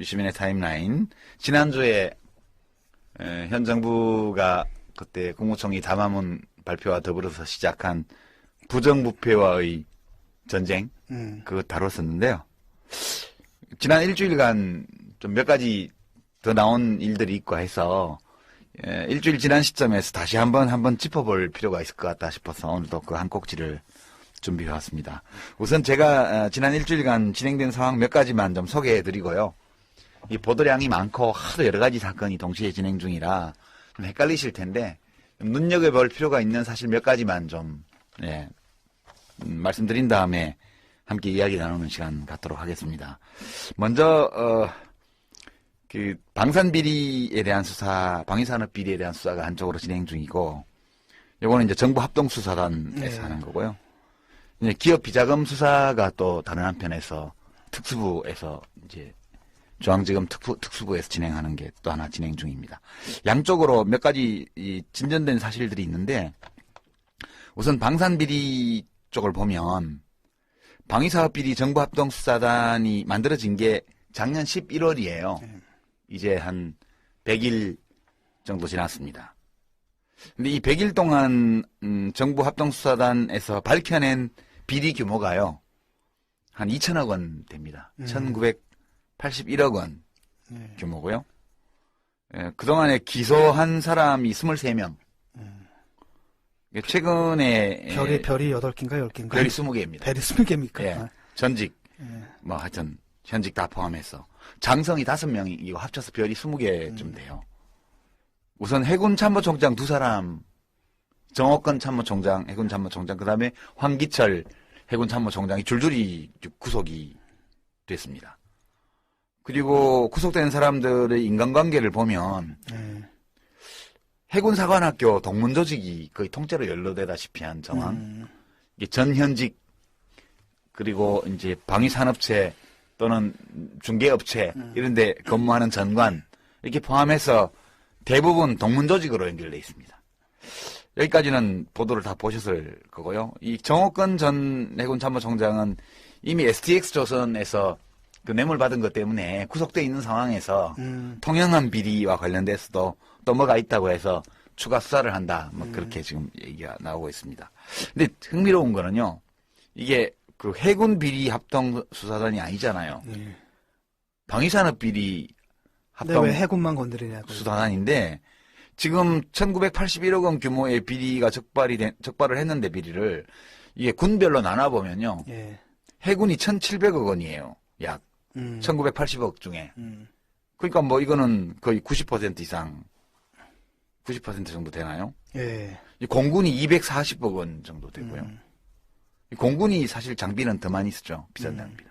유시민의 타임라인. 지난주에 현 정부가 그때 국무총리 담화문 발표와 더불어서 시작한 부정부패와의 전쟁, 그거 다뤘었는데요. 지난 일주일간 좀 몇 가지 더 나온 일들이 있고 해서 일주일 지난 시점에서 다시 한번 짚어볼 필요가 있을 것 같다 싶어서 오늘도 그 한 꼭지를 준비해왔습니다. 우선 제가 지난 일주일간 진행된 상황 몇 가지만 좀 소개해드리고요. 이 보도량이 많고 하도 여러 가지 사건이 동시에 진행 중이라 좀 헷갈리실 텐데 눈여겨볼 필요가 있는 사실 몇 가지만 좀 말씀드린 다음에 함께 이야기 나누는 시간 갖도록 하겠습니다. 먼저 그 방산비리에 대한 수사, 방위산업비리에 대한 수사가 한쪽으로 진행 중이고, 요거는 이제 정부 합동수사단에서 하는 거고요. 이제 기업 비자금 수사가 또 다른 한편에서 특수부에서 이제 중앙지검 특수부에서 진행하는 게 또 하나 진행 중입니다. 양쪽으로 몇 가지 진전된 사실들이 있는데, 우선 방산비리 쪽을 보면 방위사업비리 정부합동수사단이 만들어진 게 작년 11월이에요. 이제 한 100일 정도 지났습니다. 근데 이 100일 동안 정부합동수사단에서 밝혀낸 비리 규모가요. 한 2천억 원 됩니다. 1981억 원 규모고요. 그동안에 기소한 사람이 23명. 최근에 별이 8개인가 10개인가? 별이 20개입니다. 별이 20개입니까? 예. 전직 뭐 하여튼 현직 다 포함해서 장성이 5명이 이거 합쳐서 별이 20개쯤 돼요. 우선 해군 참모총장 2사람, 정옥건 참모총장, 해군 참모총장, 그 다음에 황기철 해군 참모총장이 줄줄이 구속이 됐습니다. 그리고 구속된 사람들의 인간관계를 보면 해군사관학교 동문조직이 거의 통째로 연루되다시피 한 정황. 이게 전현직 그리고 이제 방위산업체 또는 중개업체 이런 데 근무하는 전관 이렇게 포함해서 대부분 동문조직으로 연결되어 있습니다. 여기까지는 보도를 다 보셨을 거고요. 이 정옥건 전 해군 참모총장은 이미 STX조선에서 그 뇌물 받은 것 때문에 구속되어 있는 상황에서 통영한 비리와 관련돼서도 또 뭐가 있다고 해서 추가 수사를 한다. 뭐 그렇게 지금 얘기가 나오고 있습니다. 근데 흥미로운 거는요. 이게 그 해군 비리 합동 수사단이 아니잖아요. 방위산업 비리 합동 왜 해군만 건드리냐고. 수사단인데 지금 1981억 원 규모의 비리가 적발을 했는데 비리를 이게 군별로 나눠 보면요. 해군이 1,700억 원이에요. 약 1980억 중에. 그러니까 뭐 이거는 거의 90% 이상 90% 정도 되나요? 이 공군이 240억 원 정도 되고요. 공군이 사실 장비는 더 많이 쓰죠. 비싼 장비는.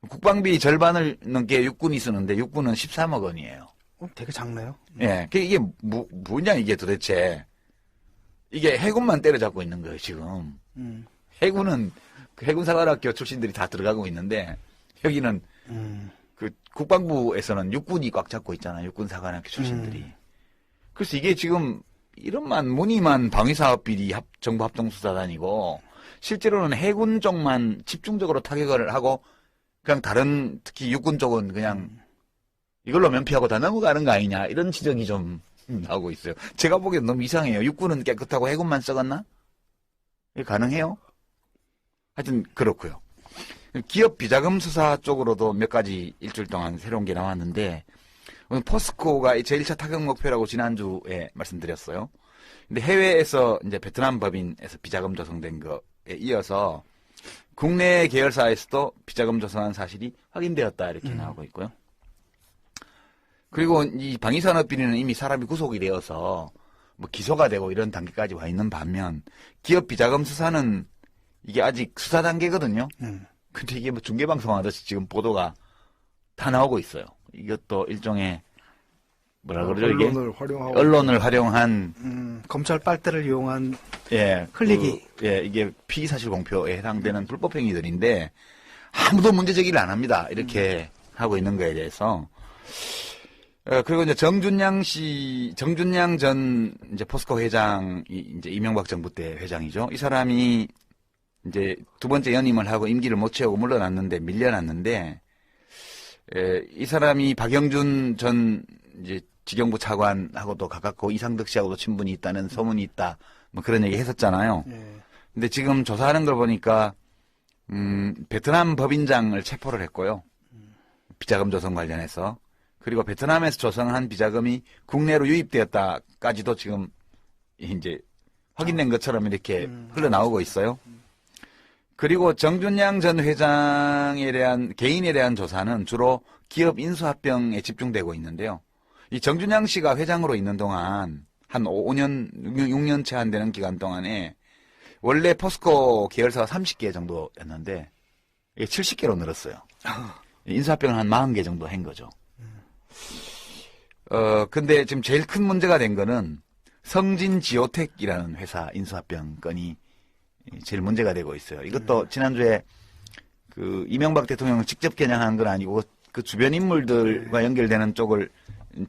국방비 절반을 넘게 육군이 쓰는데 육군은 13억 원이에요. 되게 작네요. 예. 이게 뭐냐 이게 도대체. 이게 해군만 때려잡고 있는 거예요, 지금. 해군은 그 해군사관학교 출신들이 다 들어가고 있는데 여기는 그 국방부에서는 육군이 꽉 잡고 있잖아요. 육군사관학교 출신들이. 그래서 이게 지금 이런만 무늬만 방위사업비리 정부합동수사단이고 실제로는 해군 쪽만 집중적으로 타격을 하고 그냥 다른 특히 육군 쪽은 그냥 이걸로 면피하고 다 넘어가는 거 아니냐 이런 지적이 좀 나오고 있어요. 제가 보기엔 너무 이상해요. 육군은 깨끗하고 해군만 썩었나? 이게 가능해요? 하여튼 그렇고요. 기업 비자금 수사 쪽으로도 몇 가지 일주일 동안 새로운 게 나왔는데 오늘 포스코가 제1차 타격 목표라고 지난주에 말씀드렸어요. 근데 해외에서 이제 베트남 법인에서 비자금 조성된 거에 이어서 국내 계열사에서도 비자금 조성한 사실이 확인되었다 이렇게 나오고 있고요. 그리고 이 방위산업 비리는 이미 사람이 구속이 되어서 뭐 기소가 되고 이런 단계까지 와 있는 반면 기업 비자금 수사는 이게 아직 수사 단계거든요. 근데 이게 뭐 중계방송 하듯이 지금 보도가 다 나오고 있어요. 이것도 일종의 뭐라 그러죠 이게? 언론을 활용한 검찰 빨대를 이용한 예, 흘리기. 이게 피의사실 공표에 해당되는 불법 행위들인데 아무도 문제 제기를 안 합니다. 이렇게 하고 있는 거에 대해서. 그리고 이제 정준양 전 이제 포스코 회장이 이제 이명박 정부 때 회장이죠. 이 사람이 이제 두 번째 연임을 하고 임기를 못 채우고 물러났는데 밀려났는데 이 사람이 박영준 전 이제 지경부 차관하고도 가깝고 이상덕 씨하고도 친분이 있다는 소문이 있다. 뭐 그런 얘기 했었잖아요. 예. 근데 지금 조사하는 걸 보니까 베트남 법인장을 체포를 했고요. 비자금 조성 관련해서. 그리고 베트남에서 조성한 비자금이 국내로 유입되었다까지도 지금 이제 확인된 것처럼 이렇게 흘러나오고 있어요. 그리고 정준양 전 회장에 대한 개인에 대한 조사는 주로 기업 인수합병에 집중되고 있는데요. 이 정준양 씨가 회장으로 있는 동안 한 5년, 6년 채 안 되는 기간 동안에 원래 포스코 계열사가 30개 정도였는데 이게 70개로 늘었어요. 인수합병을 한 40개 정도 한 거죠. 근데 지금 제일 큰 문제가 된 거는 성진지오텍이라는 회사 인수합병 건이 제일 문제가 되고 있어요. 이것도 지난주에 그 이명박 대통령을 직접 겨냥한 건 아니고 그 주변 인물들과 연결되는 쪽을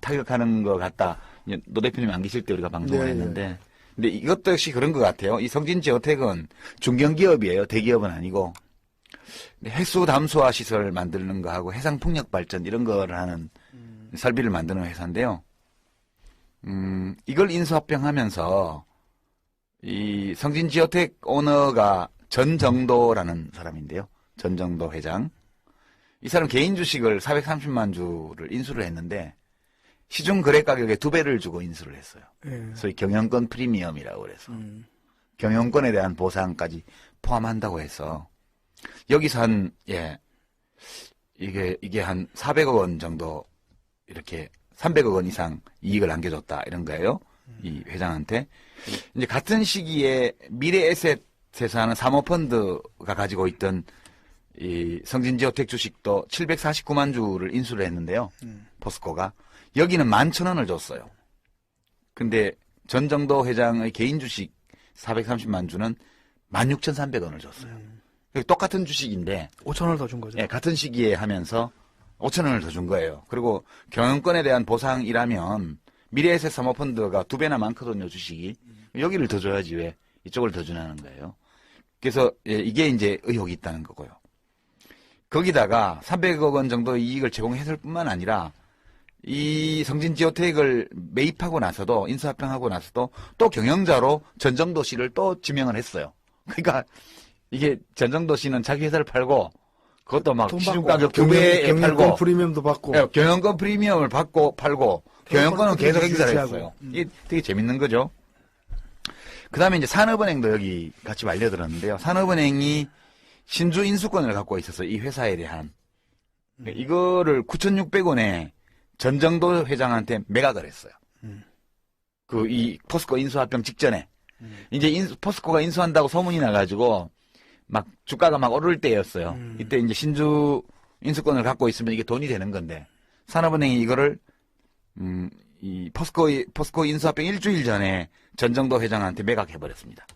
타격하는 것 같다. 노 대표님 안 계실 때 우리가 방송을 했는데. 근데 이것도 역시 그런 것 같아요. 이 성진지오텍은 중견기업이에요. 대기업은 아니고. 해수 담수화 시설 만드는 거하고 해상 풍력 발전 이런 거를 하는 설비를 만드는 회사인데요. 이걸 인수합병하면서 이 성진지오텍 오너가 전정도라는 사람인데요. 전정도 회장. 이 사람 개인 주식을 430만 주를 인수를 했는데 시중 거래 가격의 2배를 주고 인수를 했어요. 예. 소위 경영권 프리미엄이라고 그래서 경영권에 대한 보상까지 포함한다고 해서 여기서 한 이게 한 400억 원 정도 이렇게 300억 원 이상 이익을 안겨줬다 이런 거예요. 이 회장한테. 이제 같은 시기에 미래에셋에서 하는 사모펀드가 가지고 있던 이 성진지오텍 주식도 749만 주를 인수를 했는데요. 포스코가. 여기는 11,000원을 줬어요. 근데 전정도 회장의 개인 주식 430만 주는 16,300원을 줬어요. 똑같은 주식인데 5천원을 더 준 거죠. 예, 같은 시기에 하면서 5,000원을 더 준 거예요. 그리고 경영권에 대한 보상이라면 미래에셋 사모펀드가 2배나 많거든요, 주식이. 여기를 더 줘야지 왜 이쪽을 더 주냐는 거예요. 그래서 이게 이제 의혹이 있다는 거고요. 거기다가 300억 원 정도 이익을 제공했을 뿐만 아니라 이 성진지오텍을 매입하고 나서도 인수합병하고 나서도 또 경영자로 전정도 씨를 또 지명을 했어요. 그러니까 이게 전정도 씨는 자기 회사를 팔고 그것도 막 시중가격 2배에 팔고 경영권 프리미엄도 받고 경영권 프리미엄을 받고 팔고 경영권은 계속 행사를 유지하고. 했어요. 이게 되게 재밌는 거죠. 그 다음에 이제 산업은행도 여기 같이 말려들었는데요. 산업은행이 신주 인수권을 갖고 있어서 이 회사에 대한 이거를 9,600원에 전정도 회장한테 매각을 했어요. 그 이 포스코 인수합병 직전에 이제 포스코가 인수한다고 소문이 나가지고 막 주가가 막 오를 때였어요. 이때 이제 신주 인수권을 갖고 있으면 이게 돈이 되는 건데 산업은행이 이거를 이 포스코 인수합병 일주일 전에 전정도 회장한테 매각해버렸습니다.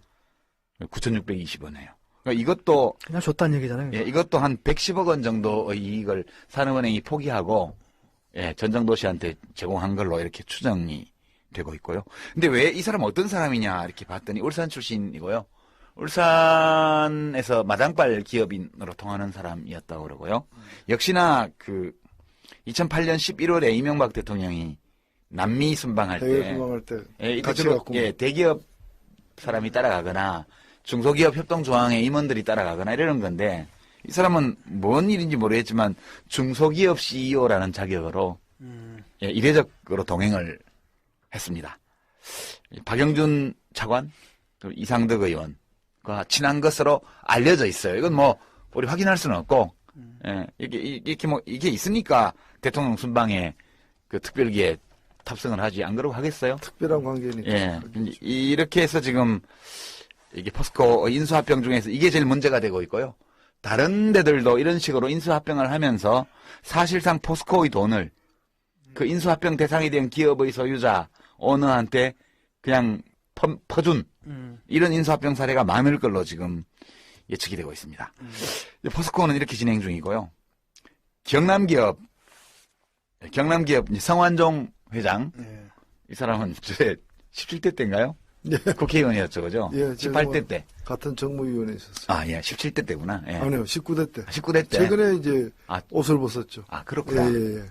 9,620원에요. 그러니까 이것도 그냥 줬다는 얘기잖아요. 예, 이것도 한 110억 원 정도의 이익을 산업은행이 포기하고 전정도 씨한테 제공한 걸로 이렇게 추정이 되고 있고요. 근데 왜 이 사람 어떤 사람이냐 이렇게 봤더니 울산 출신이고요. 울산에서 마당발 기업인으로 통하는 사람이었다고 그러고요. 역시나 그 2008년 11월에 이명박 대통령이 남미 순방할 대외 때, 순방할 때 이때 같이 주로 갔고 대기업 사람이 따라가거나 중소기업 협동조항회 임원들이 따라가거나 이러는 건데 이 사람은 뭔 일인지 모르겠지만 중소기업 CEO라는 자격으로 이례적으로 동행을 했습니다. 박영준 차관, 또 이상덕 의원과 친한 것으로 알려져 있어요. 이건 뭐 우리 확인할 수는 없고 이게 있으니까 대통령 순방에 그 특별기에 탑승을 하지 안 그러고 하겠어요? 특별한 관계니까. 예. 이렇게 해서 지금 이게 포스코 인수합병 중에서 이게 제일 문제가 되고 있고요. 다른 데들도 이런 식으로 인수합병을 하면서 사실상 포스코의 돈을 그 인수합병 대상이 된 기업의 소유자 오너한테 그냥 퍼준 이런 인수합병 사례가 많을 걸로 지금 예측이 되고 있습니다. 포스코는 이렇게 진행 중이고요. 경남기업 성완종 회장 예. 이 사람은 17대 때인가요? 예. 국회의원이었죠, 그죠? 예, 18대 때. 같은 정무위원회 있었어요. 아, 예, 17대 때구나. 예. 아니요, 19대 때. 19대 때. 최근에 이제 아. 옷을 벗었죠. 아, 그렇구나. 예.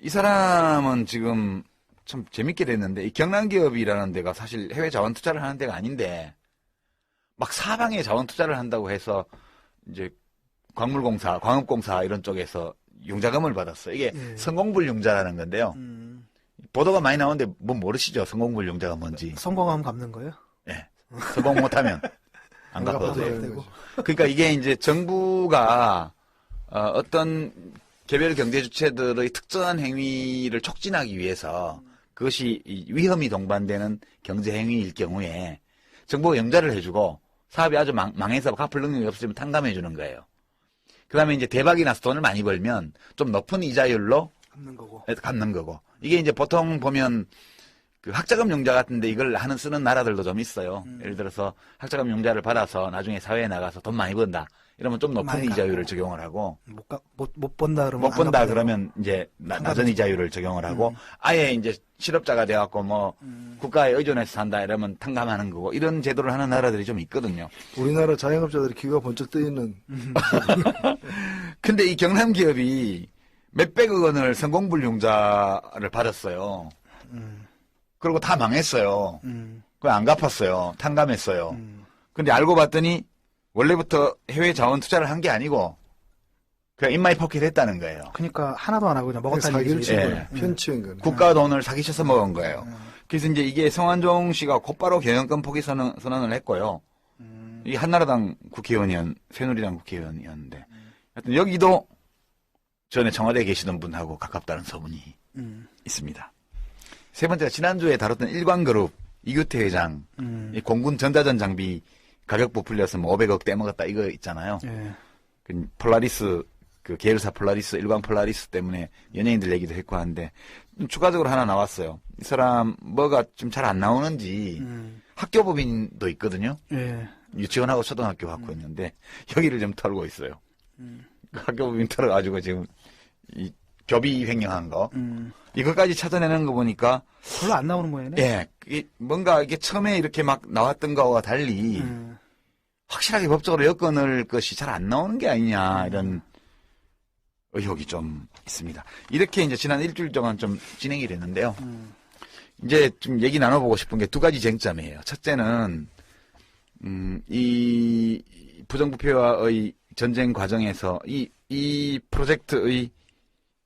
이 사람은 지금 참 재밌게 됐는데, 이 경남기업이라는 데가 사실 해외 자원 투자를 하는 데가 아닌데, 막 사방에 자원 투자를 한다고 해서, 이제, 광물공사, 광업공사 이런 쪽에서 융자금을 받았어요. 이게 예. 성공불융자라는 건데요. 보도가 많이 나오는데, 뭐 모르시죠? 성공불융자가 뭔지. 성공하면 갚는 거예요? 예. 성공 못하면 안 갚아도 갚아도 돼요. 되고. 그러니까 이게 이제 정부가 어떤 개별 경제 주체들의 특정한 행위를 촉진하기 위해서 그것이 위험이 동반되는 경제 행위일 경우에 정부가 영자를 해주고 사업이 아주 망해서 갚을 능력이 없으면 탕감해 주는 거예요. 그다음에 이제 대박이 나서 돈을 많이 벌면 좀 높은 이자율로 갚는 거고. 갚는 거고. 이게 이제 보통 보면 그 학자금 융자 같은데 이걸 쓰는 나라들도 좀 있어요. 예를 들어서 학자금 융자를 받아서 나중에 사회에 나가서 돈 많이 번다. 이러면 좀 높은 많이 이자율을 갚고. 적용을 하고 못 번다 그러면. 못 안 번다 갚아도 그러면 이제 낮은 상관없죠. 이자율을 적용을 하고 아예 이제 실업자가 돼갖고 뭐 국가에 의존해서 산다 이러면 탕감하는 거고 이런 제도를 하는 나라들이 좀 있거든요. 우리나라 자영업자들이 귀가 번쩍 뜨이는 근데 이 경남 기업이 몇백억 원을 성공불융자를 받았어요. 그리고 다 망했어요. 그거 안 갚았어요. 탕감했어요. 근데 알고 봤더니 원래부터 해외 자원 투자를 한 게 아니고 그냥 인마이 포켓 했다는 거예요. 그러니까 하나도 안 하고 그냥 먹었다는 사기를 얘기지. 치고 예. 편취한 거네. 국가 돈을 사기쳐서 먹은 거예요. 그래서 이제 이게 성완종 씨가 곧바로 경영권 포기 선언을 했고요. 이 한나라당 새누리당 국회의원이었는데 하여튼 여기도 전에 청와대에 계시던 분하고 가깝다는 소문이 있습니다. 세 번째가 지난주에 다뤘던 일광그룹 이규태 회장 이 공군 전자전 장비 가격 부풀려서 뭐 500억 떼먹었다 이거 있잖아요. 예. 그 폴라리스 그 계열사 폴라리스 일광 폴라리스 때문에 연예인들 얘기도 했고 하는데 추가적으로 하나 나왔어요. 이 사람 뭐가 좀 잘 안 나오는지 학교법인도 있거든요. 예. 유치원하고 초등학교 갖고 있는데 여기를 좀 털고 있어요. 학교법인 털어가지고 지금 이 교비 횡령한 거 이것까지 찾아내는 거 보니까 별로 안 나오는 모양이네. 예 뭔가 이게 처음에 이렇게 막 나왔던 거와 달리 확실하게 법적으로 엮어낼 것이 잘 안 나오는 게 아니냐 이런 의혹이 좀 있습니다. 이렇게 이제 지난 일주일 동안 좀 진행이 됐는데요. 이제 좀 얘기 나눠보고 싶은 게 두 가지 쟁점이에요. 첫째는 이 부정부패와의 전쟁 과정에서 이 프로젝트의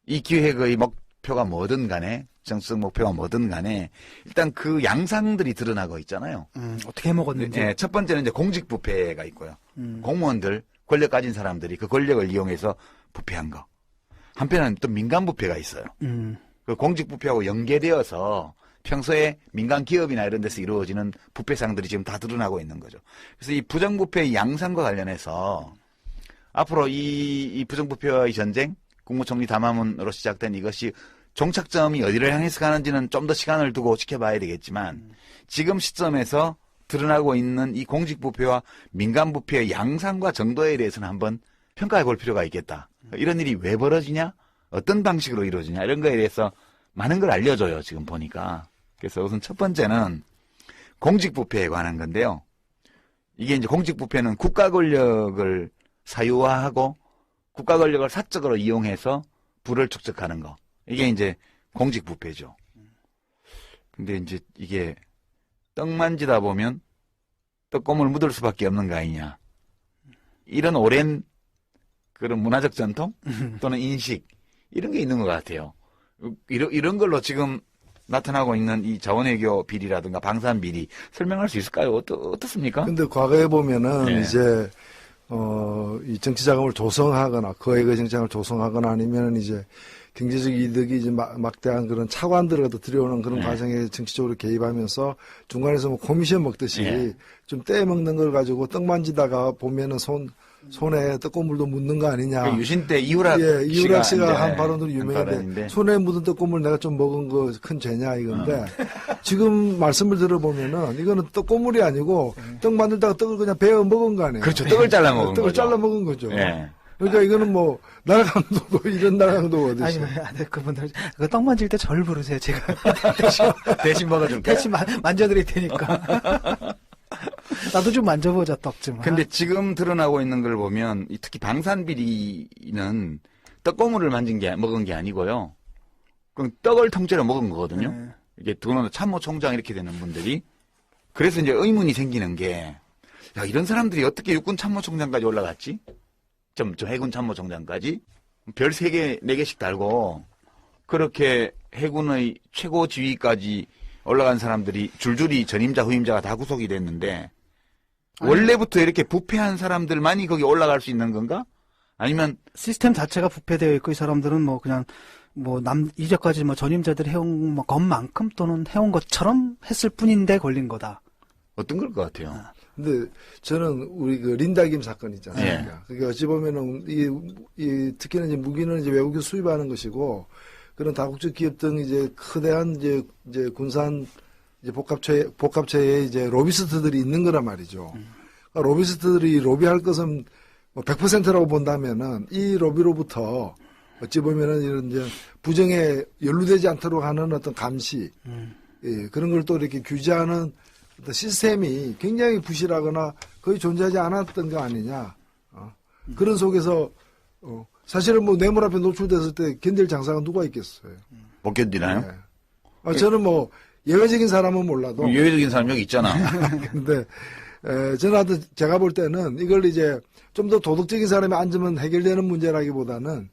이 기획의 목표가 뭐든 간에 정책 목표가 뭐든 간에 일단 그 양상들이 드러나고 있잖아요. 어떻게 해먹었는지. 예, 첫 번째는 이제 공직부패가 있고요. 공무원들, 권력 가진 사람들이 그 권력을 이용해서 부패한 거. 한편은 또 민간부패가 있어요. 그 공직부패하고 연계되어서 평소에 민간 기업이나 이런 데서 이루어지는 부패상들이 지금 다 드러나고 있는 거죠. 그래서 이 부정부패의 양상과 관련해서 앞으로 이 부정부패와의 전쟁, 국무총리 담화문으로 시작된 이것이 종착점이 어디를 향해서 가는지는 좀 더 시간을 두고 지켜봐야 되겠지만 지금 시점에서 드러나고 있는 이 공직부패와 민간부패의 양상과 정도에 대해서는 한번 평가해 볼 필요가 있겠다. 이런 일이 왜 벌어지냐? 어떤 방식으로 이루어지냐? 이런 거에 대해서 많은 걸 알려줘요. 지금 보니까. 그래서 우선 첫 번째는 공직부패에 관한 건데요. 이게 이제 공직부패는 국가 권력을 사유화하고 국가 권력을 사적으로 이용해서 부를 축적하는 거. 이게 이제 공직부패죠. 근데 이제 이게 떡 만지다 보면 떡고물 묻을 수밖에 없는 거 아니냐. 이런 오랜 그런 문화적 전통 또는 인식 이런 게 있는 것 같아요. 이런 걸로 지금 나타나고 있는 이 자원외교 비리라든가 방산 비리 설명할 수 있을까요? 어떻습니까? 근데 과거에 보면은 네. 이제 이 정치 자금을 조성하거나 거액의 정치 자금을 조성하거나 아니면 이제 경제적 이득이 이제 막대한 그런 차관들을 갖다 들여오는 그런 네. 과정에 정치적으로 개입하면서 중간에서 뭐 코미션 먹듯이 네. 좀 떼먹는 걸 가지고 떡 만지다가 보면은 손에 떡고물도 묻는 거 아니냐. 그 유신 때 이후락 예, 이유락 씨가 이제 한 발언도 한 유명한데 발언인데. 손에 묻은 떡고물 내가 좀 먹은 거 큰 죄냐 이건데 지금 말씀을 들어보면은 이거는 떡고물이 아니고 떡 만들다가 떡을 그냥 베어 먹은 거 아니에요. 그렇죠. 떡을 잘라 먹은 떡을 거죠. 잘라 먹은 거죠. 예. 그러니까 이거는 뭐 나라 강도도 이런 나라 강도가 어디 아니, 있어? 그분들, 그 떡 만질 때 절 부르세요. 제가 대신 먹어줄게. 대신 만져드릴 테니까. 나도 좀 만져보자, 떡 좀. 근데 지금 드러나고 있는 걸 보면 특히 방산비리는 떡고물을 먹은 게 아니고요. 그럼 떡을 통째로 먹은 거거든요. 네. 이게 들어오는 참모총장 이렇게 되는 분들이. 그래서 이제 의문이 생기는 게, 야, 이런 사람들이 어떻게 육군 참모총장까지 올라갔지? 좀 해군 참모총장까지? 별 3개, 4개씩 달고, 그렇게 해군의 최고 지위까지 올라간 사람들이 줄줄이 전임자, 후임자가 다 구속이 됐는데, 원래부터 이렇게 부패한 사람들만이 거기 올라갈 수 있는 건가? 아니면, 시스템 자체가 부패되어 있고, 이 사람들은 뭐 그냥, 이제까지 전임자들이 해온 것만큼 또는 해온 것처럼 했을 뿐인데 걸린 거다. 어떤 걸 것 같아요? 근데 저는 우리 그 린다김 사건 있지 않습니까? 예. 그게 어찌 보면은 특히나 이제 무기는 이제 외국에서 수입하는 것이고 그런 다국적 기업 등 이제 크대한 이제 군산 이제 복합체에 이제 로비스트들이 있는 거란 말이죠. 그러니까 로비스트들이 로비할 것은 뭐 100%라고 본다면은 이 로비로부터 어찌 보면은 이런 이제 부정에 연루되지 않도록 하는 어떤 감시, 예, 그런 걸 또 이렇게 규제하는 어떤 시스템이 굉장히 부실하거나 거의 존재하지 않았던 거 아니냐. 그런 속에서 사실은 뭐 뇌물 앞에 노출됐을 때 견딜 장사가 누가 있겠어요. 못 견디나요? 네. 저는 뭐 예외적인 사람은 몰라도. 예외적인 사람 여기 있잖아. 근데 저는 하여튼 제가 볼 때는 이걸 이제 좀 더 도덕적인 사람이 앉으면 해결되는 문제라기보다는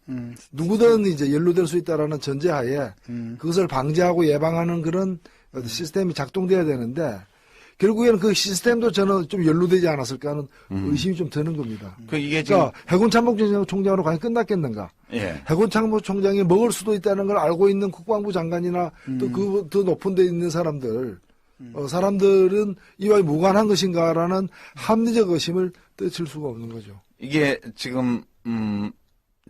누구든 이제 연루될 수 있다라는 전제하에 그것을 방지하고 예방하는 그런 시스템이 작동돼야 되는데 결국에는 그 시스템도 저는 좀 연루되지 않았을까 하는 의심이 좀 드는 겁니다. 그러니까 해군 참모총장으로 과연 끝났겠는가? 예. 해군 참모총장이 먹을 수도 있다는 걸 알고 있는 국방부 장관이나 또 그 더 높은 데 있는 사람들은 이와 무관한 것인가라는 합리적 의심을 떨칠 수가 없는 거죠. 이게 지금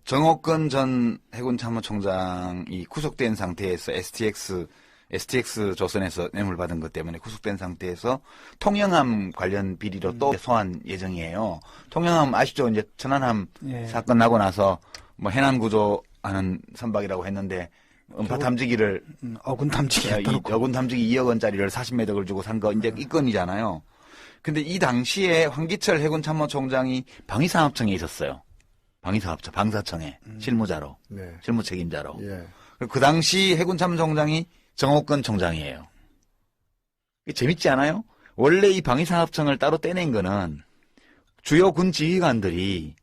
정옥근 전 해군 참모총장이 구속된 상태에서 STX 조선에서 뇌물 받은 것 때문에 구속된 상태에서 통영함 관련 비리로 또 소환 예정이에요. 통영함 아시죠? 이제 천안함 예. 사건 나고 나서 뭐 해난 구조하는 선박이라고 했는데 음파 탐지기를 어군 탐지기. 어군 탐지기 2억 원짜리를 40매덕을 주고 산 거 이제 이 건이잖아요. 근데 이 당시에 황기철 해군 참모총장이 방위사업청에 있었어요. 방위사업청, 방사청에 실무자로, 네. 실무 책임자로. 예. 그 당시 해군 참모총장이 정옥근 총장이에요. 이게 재밌지 않아요? 원래 이 방위사업청을 따로 떼낸 거는 주요 군 지휘관들이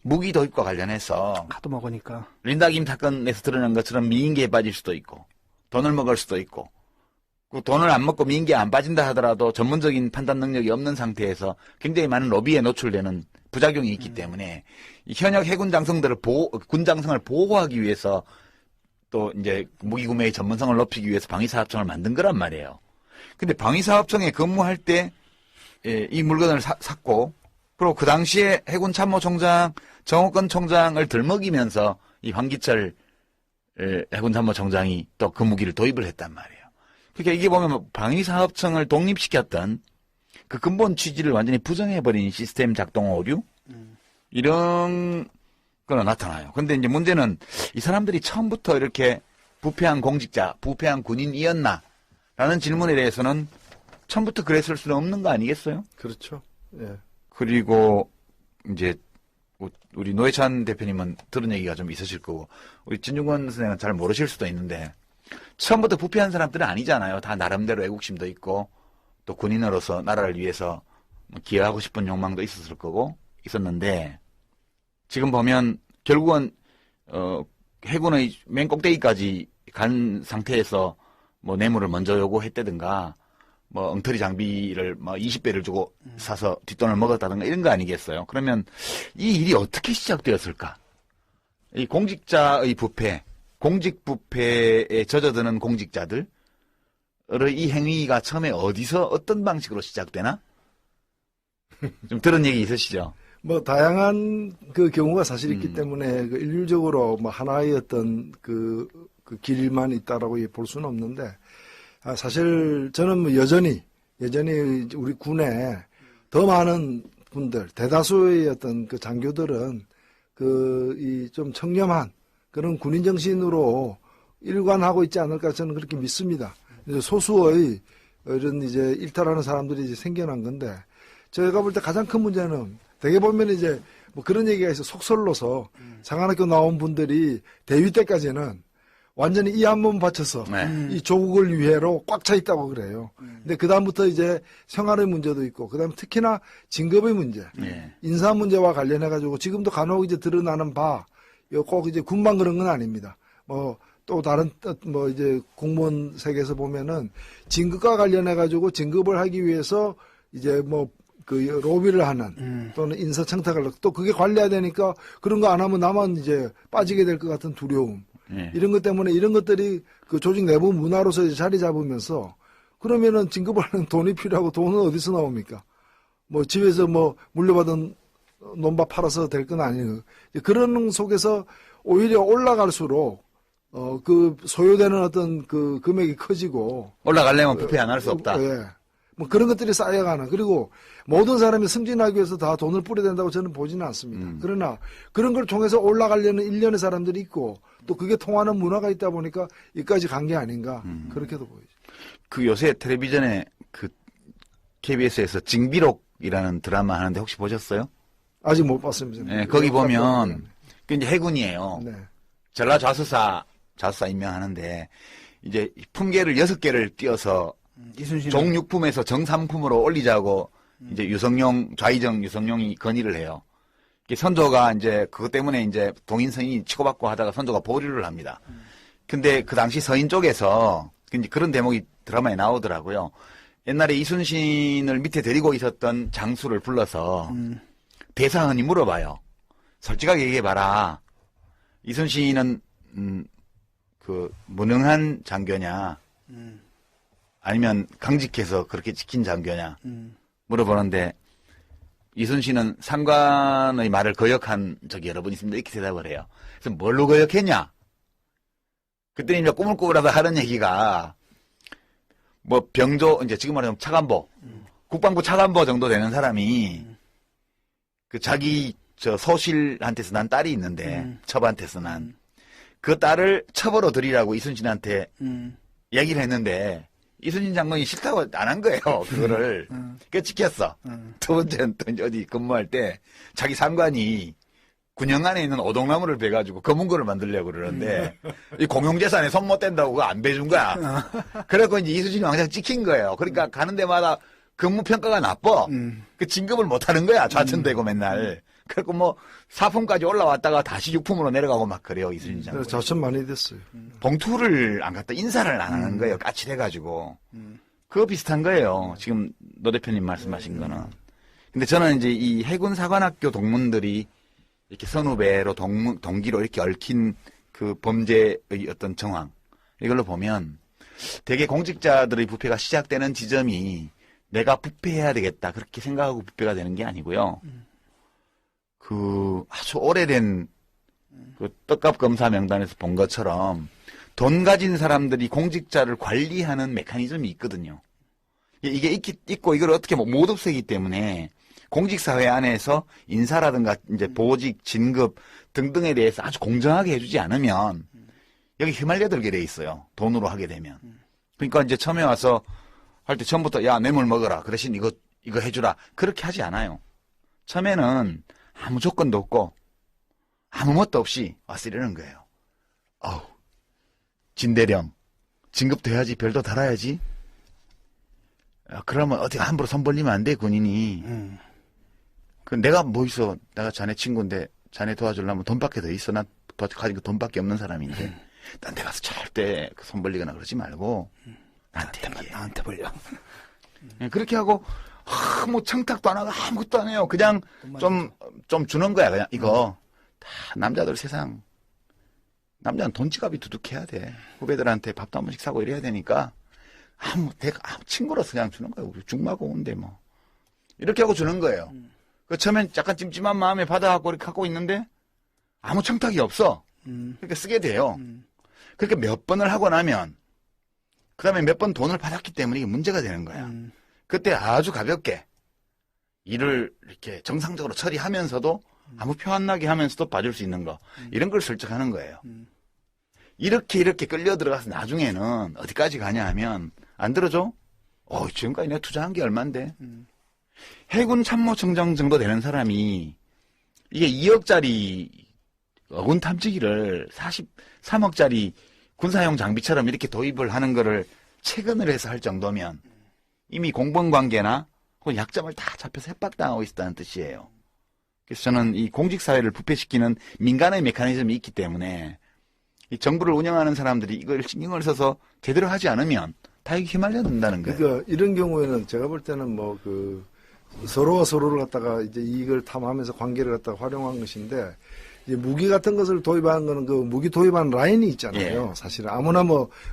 무기 도입과 관련해서 하도 먹으니까. 린다김 사건에서 드러난 것처럼 미인계에 빠질 수도 있고 돈을 먹을 수도 있고 그 돈을 안 먹고 미인계에 안 빠진다 하더라도 전문적인 판단 능력이 없는 상태에서 굉장히 많은 로비에 노출되는 부작용이 있기 때문에 이 현역 해군 장성들을 군 장성을 보호하기 위해서 또 이제 무기 구매의 전문성을 높이기 위해서 방위사업청을 만든 거란 말이에요. 근데 방위사업청에 근무할 때 이 물건을 샀고 그리고 그 당시에 해군 참모총장 정옥근 총장을 들먹이면서 이 황기철 해군 참모총장이 또 그 무기를 도입을 했단 말이에요. 그러니까 이게 보면 방위사업청을 독립시켰던 그 근본 취지를 완전히 부정해버린 시스템 작동 오류 이런 거는 나타나요. 근데 이제 문제는 이 사람들이 처음부터 이렇게 부패한 공직자, 부패한 군인이었나? 라는 질문에 대해서는 처음부터 그랬을 수는 없는 거 아니겠어요? 그렇죠. 예. 그리고 이제 우리 노회찬 대표님은 들은 얘기가 좀 있으실 거고 우리 진중권 선생님은 잘 모르실 수도 있는데 처음부터 부패한 사람들은 아니잖아요. 다 나름대로 애국심도 있고 또 군인으로서 나라를 위해서 기여하고 싶은 욕망도 있었을 거고 있었는데 지금 보면 결국은 해군의 맨 꼭대기까지 간 상태에서 뭐 뇌물을 먼저 요구했다든가 뭐 엉터리 장비를 뭐 20배를 주고 사서 뒷돈을 먹었다든가 이런 거 아니겠어요? 그러면 이 일이 어떻게 시작되었을까? 이 공직자의 부패, 공직 부패에 젖어드는 공직자들의 이 행위가 처음에 어디서 어떤 방식으로 시작되나? 좀 들은 얘기 있으시죠? 뭐 다양한 그 경우가 사실 있기 때문에 그 일률적으로 뭐 하나의 어떤 그 길만 있다라고 볼 수는 없는데 사실 저는 뭐 여전히 우리 군에 더 많은 분들 대다수의 어떤 그 장교들은 좀 청렴한 그런 군인 정신으로 일관하고 있지 않을까 저는 그렇게 믿습니다. 이제 소수의 이런 이제 일탈하는 사람들이 이제 생겨난 건데 제가 볼 때 가장 큰 문제는 대개 보면 이제 뭐 그런 얘기가 있어 속설로서 상한학교 나온 분들이 대위 때까지는 완전히 이 한 몸 바쳐서 네. 이 조국을 위해로 꽉 차 있다고 그래요. 근데 그 다음부터 이제 생활의 문제도 있고 그다음에 특히나 진급의 문제, 네. 인사 문제와 관련해 가지고 지금도 간혹 이제 드러나는 바 꼭 이제 군만 그런 건 아닙니다. 뭐 또 다른 뭐 이제 공무원 세계에서 보면은 진급과 관련해 가지고 진급을 하기 위해서 이제 뭐 그 로비를 하는 또는 인사 청탁을 또 그게 관리해야 되니까 그런 거 안 하면 나만 이제 빠지게 될 것 같은 두려움 네. 이런 것 때문에 이런 것들이 그 조직 내부 문화로서 이제 자리 잡으면서 그러면은 진급을 하는 돈이 필요하고 돈은 어디서 나옵니까? 뭐 집에서 뭐 물려받은 논밭 팔아서 될 건 아니에요. 그런 속에서 오히려 올라갈수록 그 소요되는 어떤 그 금액이 커지고 올라가려면 부패 안 할 수 없다. 예. 뭐 그런 것들이 쌓여가는 그리고 모든 사람이 승진하기 위해서 다 돈을 뿌려야 된다고 저는 보지는 않습니다. 그러나 그런 걸 통해서 올라가려는 일련의 사람들이 있고 또 그게 통하는 문화가 있다 보니까 여기까지 간 게 아닌가 그렇게도 보이죠. 그 요새 텔레비전에 그 KBS에서 징비록이라는 드라마 하는데 혹시 보셨어요? 아직 못 봤습니다. 네, 거기 보면 그 이제 해군이에요. 네. 전라 좌수사 임명하는데 이제 품계를 6개를 띄어서 이순신 종육품에서 정삼품으로 올리자고 이제 좌이정 유성룡이 건의를 해요. 선조가 이제 그것 때문에 이제 동인 서인이 치고받고 하다가 선조가 보류를 합니다. 근데 그 당시 서인 쪽에서 이제 그런 대목이 드라마에 나오더라고요. 옛날에 이순신을 밑에 데리고 있었던 장수를 불러서 대사원이 물어봐요. 솔직하게 얘기해봐라. 이순신은 그 무능한 장교냐 아니면 강직해서 그렇게 지킨 장교냐 물어보는데 이순신은 상관의 말을 거역한 적이 여러 번 있습니다. 이렇게 대답을 해요. 그래서 뭘로 거역했냐? 그때는 이제 꾸물꾸물하다 하는 얘기가 뭐 병조 이제 지금 말하면 차관보 국방부 차관보 정도 되는 사람이 그 자기 저 소실한테서 난 딸이 있는데 첩한테서 난 그 딸을 첩으로 드리라고 이순신한테 얘기를 했는데 이순신 장군이 싫다고 안 한 거예요. 그거를. 그 지켰어. 두 번째는 또 이제 어디 근무할 때 자기 상관이 군영 안에 있는 오동나무를 베가지고 검은 거를 만들려고 그러는데 이 공용재산에 손 못 댄다고 그거 안 베준 거야. 그래서 이제 이순신이 왕창 찍힌 거예요. 그러니까 가는 데마다 근무 평가가 나빠. 그 진급을 못 하는 거야. 좌천되고 맨날. 그리고 뭐 사품까지 올라왔다가 다시 육품으로 내려가고 막 그래요. 이순신 장군. 좌천 많이 됐어요. 봉투를 안 갖다 인사를 안 하는 거예요. 까칠해가지고. 그거 비슷한 거예요. 지금 노 대표님 말씀하신 거는. 근데 저는 이제 이 해군 사관학교 동문들이 이렇게 선후배로 동기로 이렇게 얽힌 그 범죄의 어떤 정황. 이걸로 보면 대개 공직자들의 부패가 시작되는 지점이 내가 부패해야 되겠다. 그렇게 생각하고 부패가 되는 게 아니고요. 그 아주 오래된 그 떡값 검사 명단에서 본 것처럼 돈 가진 사람들이 공직자를 관리하는 메커니즘이 있거든요. 이게 있고 이걸 어떻게 못 없애기 때문에 공직사회 안에서 인사라든가 이제 보직, 진급 등등에 대해서 아주 공정하게 해주지 않으면 여기 휘말려들게 돼 있어요. 돈으로 하게 되면. 그러니까 이제 처음에 와서 할 때 처음부터 야 뇌물 먹어라. 그 대신 이거 해주라. 그렇게 하지 않아요. 처음에는 아무 조건도 없고 아무 뭣도 없이 와서 이러는 거예요. 어우, 진대령 진급돼야지 별도 달아야지. 그러면 어디 함부로 손 벌리면 안 돼 군인이. 그 내가 뭐 있어? 내가 자네 친구인데 자네 도와주려면 돈밖에 더 있어. 난 가진 거 돈밖에 없는 사람인데. 딴 데 가서 절대 손 벌리거나 그러지 말고 나한테 벌려. 그렇게 하고 뭐 청탁도 안 하고 아무것도 안 해요. 그냥 좀 주는 거야. 그냥 이거 다 남자들 세상 남자는 돈지갑이 두둑해야 돼. 후배들한테 밥도 한 번씩 사고 이래야 되니까 내가 친구로서 그냥 주는 거예요. 우리 죽마고 온데 뭐 이렇게 하고 주는 거예요. 그 처음엔 약간 찜찜한 마음에 받아갖고 이렇게 갖고 있는데 아무 청탁이 없어. 그러니까 쓰게 돼요. 그렇게 몇 번을 하고 나면 그 다음에 몇 번 돈을 받았기 때문에 이게 문제가 되는 거야. 그때 아주 가볍게 일을 이렇게 정상적으로 처리하면서도 아무 표 안 나게 하면서도 봐줄 수 있는 거. 이런 걸 설정하는 거예요. 이렇게 끌려 들어가서 나중에는 어디까지 가냐 하면 안 들어줘? 지금까지 내가 투자한 게 얼만데? 해군 참모총장 정도 되는 사람이 이게 2억짜리 어군 탐지기를 43억짜리 군사용 장비처럼 이렇게 도입을 하는 거를 체근을 해서 할 정도면 이미 공범관계나 혹은 약점을 다 잡혀서 협박당하고 있었다는 뜻이에요. 그래서 저는 이 공직사회를 부패시키는 민간의 메커니즘이 있기 때문에 이 정부를 운영하는 사람들이 이걸 신경을 써서 제대로 하지 않으면 다 이게 휘말려 든다는 거예요. 그러니까 이런 경우에는 제가 볼 때는 서로가 서로를 갖다가 이제 이익을 탐하면서 관계를 갖다가 활용한 것인데, 이제 무기 같은 것을 도입하는 거는 그 무기 도입하는 라인이 있잖아요. 예. 사실은 아무나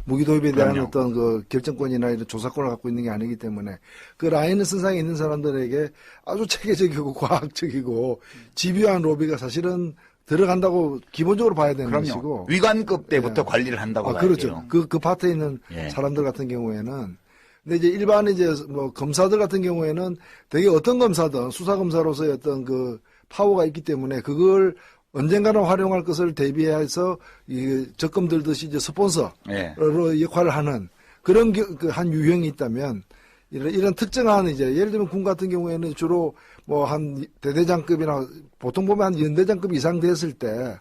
무기 도입에 대한 그럼요. 어떤 그 결정권이나 이런 조사권을 갖고 있는 게 아니기 때문에 그 라인의 선상에 있는 사람들에게 아주 체계적이고 과학적이고 집요한 로비가 사실은 들어간다고 기본적으로 봐야 되는 것이고. 그럼요. 위관급 때부터 관리를 한다고 봐야 그렇죠. 돼요. 그 파트에 있는 예. 사람들 같은 경우에는. 근데 이제 일반 이제 검사들 같은 경우에는 되게 어떤 검사든 수사검사로서의 어떤 그 파워가 있기 때문에 그걸 언젠가는 활용할 것을 대비해서 이 적금 들듯이 이제 스폰서로 예. 역할을 하는 그런 한 유형이 있다면 이런 특정한 이제 예를 들면 군 같은 경우에는 주로 한 대대장급이나 보통 보면 한 연대장급 이상 됐을 때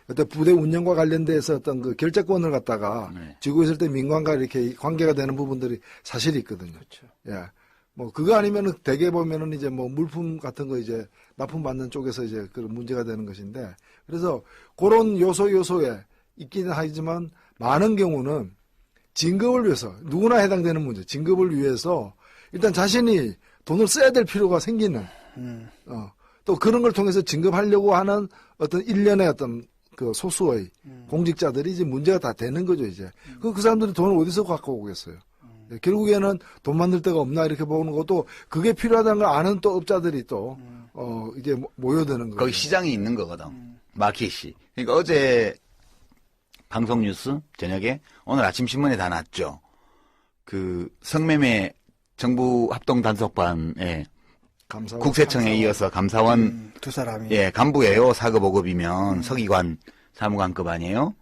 어떤 부대 운영과 관련돼서 어떤 그 결재권을 갖다가 쥐고 있을 때 민관과 이렇게 관계가 되는 부분들이 사실이 있거든요. 그렇죠. 예. 그거 아니면은 대개 보면은 이제 물품 같은 거 이제 납품 받는 쪽에서 이제 그런 문제가 되는 것인데, 그래서 그런 요소에 있기는 하지만 많은 경우는 진급을 위해서 누구나 해당되는 문제, 진급을 위해서 일단 자신이 돈을 써야 될 필요가 생기는, 또 그런 걸 통해서 진급하려고 하는 어떤 일련의 어떤 그 소수의 공직자들이 이제 문제가 다 되는 거죠, 이제. 그 사람들이 돈을 어디서 갖고 오겠어요? 결국에는 돈 만들 데가 없나 이렇게 보는 것도 그게 필요하다는 걸 아는 또 업자들이 또, 이제 모여드는 거예요. 거기 시장이 있는 거거든. 마켓이. 그러니까 어제 방송 뉴스 저녁에 오늘 아침 신문에 다 났죠. 그 성매매 정부 합동 단속반에 국세청에 이어서 감사원 두 사람이. 예, 간부예요. 4급 5급이면 서기관 사무관급 아니에요?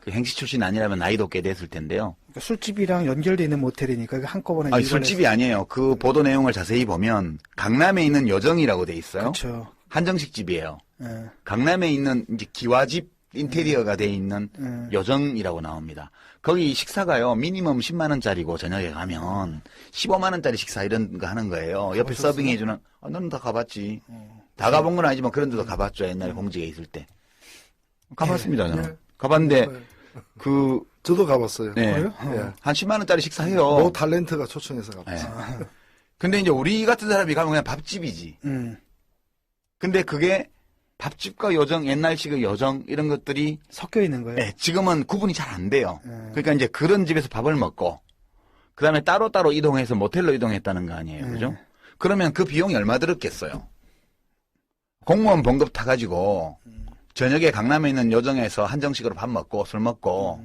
그 행시 출신 아니라면 나이도 꽤 됐을 텐데요. 그러니까 술집이랑 연결되어 있는 모텔이니까 이거 한꺼번에. 아니, 술집이 아니에요. 그 보도 내용을 자세히 보면 강남에 있는 여정이라고 돼 있어요. 그렇죠. 한정식 집이에요. 예. 강남에 있는 이제 기와집 인테리어가 돼 있는 여정이라고 나옵니다. 거기 식사가요, 미니멈 10만 원짜리고 저녁에 가면 15만 원짜리 식사 이런 거 하는 거예요. 옆에 서빙해주는. 너는 다 가봤지. 다 가본 건 아니지만 그런 데도 가봤죠. 옛날에 공직에 있을 때. 가봤습니다, 저는. 네. 가봤는데 저도 가봤어요. 네. 그래요? 예. 한 10만 원짜리 식사해요. 노 탤런트가 초청해서 가봤어요. 네. 근데 이제 우리 같은 사람이 가면 그냥 밥집이지. 근데 그게 밥집과 여정, 옛날식의 여정 이런 것들이 섞여 있는 거예요. 네, 지금은 구분이 잘 안 돼요. 그러니까 이제 그런 집에서 밥을 먹고 그다음에 따로따로 이동해서 모텔로 이동했다는 거 아니에요. 그죠? 그러면 그 비용이 얼마 들었겠어요? 공무원 봉급 타가지고 저녁에 강남에 있는 여정에서 한정식으로 밥 먹고 술 먹고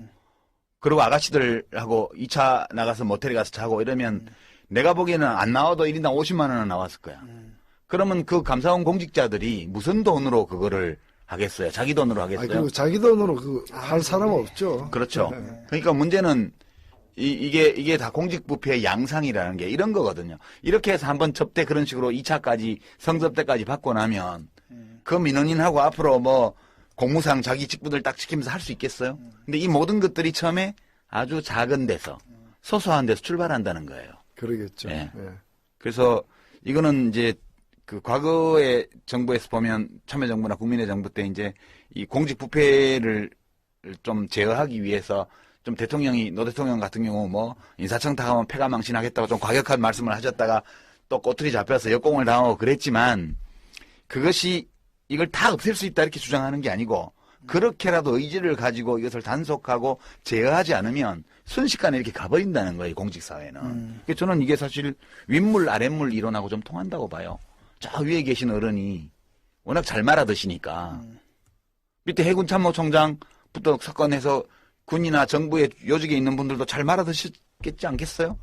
그리고 아가씨들하고 2차 나가서 모텔에 가서 자고 이러면 내가 보기에는 안 나와도 1인당 50만 원은 나왔을 거야. 그러면 그 감사원 공직자들이 무슨 돈으로 그거를 하겠어요? 자기 돈으로 하겠어요? 그리고 자기 돈으로 할 사람은 없죠. 그렇죠. 그러니까 문제는 이게 다 공직부패의 양상이라는 게 이런 거거든요. 이렇게 해서 한번 접대 그런 식으로 2차까지 성접대까지 받고 나면 그 민원인하고 앞으로 공무상 자기 직분을 딱 지키면서 할 수 있겠어요? 근데 이 모든 것들이 처음에 아주 작은 데서 소소한 데서 출발한다는 거예요. 그러겠죠. 네. 예. 그래서 이거는 이제 그 과거의 정부에서 보면 참여정부나 국민의 정부 때 이제 이 공직부패를 좀 제어하기 위해서 좀 노 대통령 같은 경우 인사청탁하면 폐가망신하겠다고 좀 과격한 말씀을 하셨다가 또 꼬투리 잡혀서 역공을 당하고 그랬지만 그것이 이걸 다 없앨 수 있다 이렇게 주장하는 게 아니고 그렇게라도 의지를 가지고 이것을 단속하고 제어하지 않으면 순식간에 이렇게 가버린다는 거예요, 공직사회는. 그래서 저는 이게 사실 윗물 아랫물 이론하고 좀 통한다고 봐요. 저 위에 계신 어른이 워낙 잘 말아드시니까 밑에 해군 참모총장부터 사건에서 군이나 정부의 요직에 있는 분들도 잘 말아드셨겠지 않겠어요?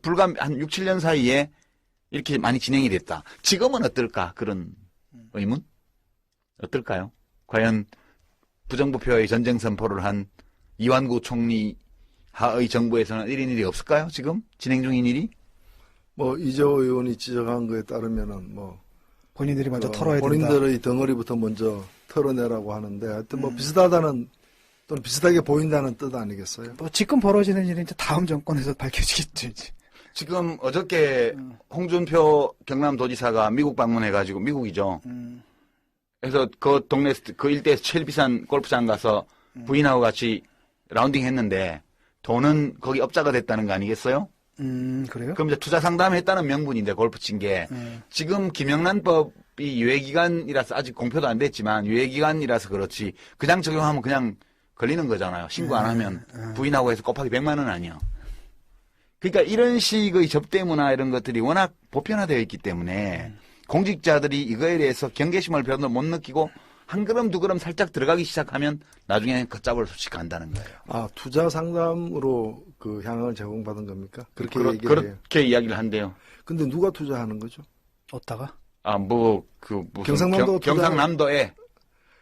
불과 한 6, 7년 사이에 이렇게 많이 진행이 됐다. 지금은 어떨까? 그런 의문? 어떨까요? 과연 부정부패의 전쟁 선포를 한 이완구 총리 하의 정부에서는 이런 일이 없을까요? 지금 진행 중인 일이? 뭐 이재호 의원이 지적한 거에 따르면은 뭐 본인들이 먼저 털어야 된다. 본인들의 덩어리부터 먼저 털어내라고 하는데 하여튼 뭐 비슷하다는 또는 비슷하게 보인다는 뜻 아니겠어요? 뭐 지금 벌어지는 일은 이제 다음 정권에서 밝혀지겠죠. 이제. 지금 어저께 홍준표 경남도지사가 미국 방문해가지고 미국이죠. 그래서 그 동네 그 일대에서 제일 비싼 골프장 가서 부인하고 같이 라운딩 했는데 돈은 거기 업자가 됐다는 거 아니겠어요? 그래요? 그럼 이제 투자 상담했다는 명분인데 골프 친 게 지금 김영란법이 유예기간이라서 아직 공표도 안 됐지만 유예기간이라서 그렇지 그냥 적용하면 그냥 걸리는 거잖아요. 신고 안 하면 부인하고 해서 곱하기 100만 원 아니야. 그러니까 이런 식의 접대 문화 이런 것들이 워낙 보편화되어 있기 때문에 공직자들이 이거에 대해서 경계심을 별로 못 느끼고 한 걸음 두 걸음 살짝 들어가기 시작하면 나중에 걷잡을 수씩 간다는 거예요. 아, 투자 상담으로 그 향을 제공받은 겁니까? 그렇게 얘기해요. 그렇게 이야기를 한대요. 근데 누가 투자하는 거죠? 어디다가? 경상남도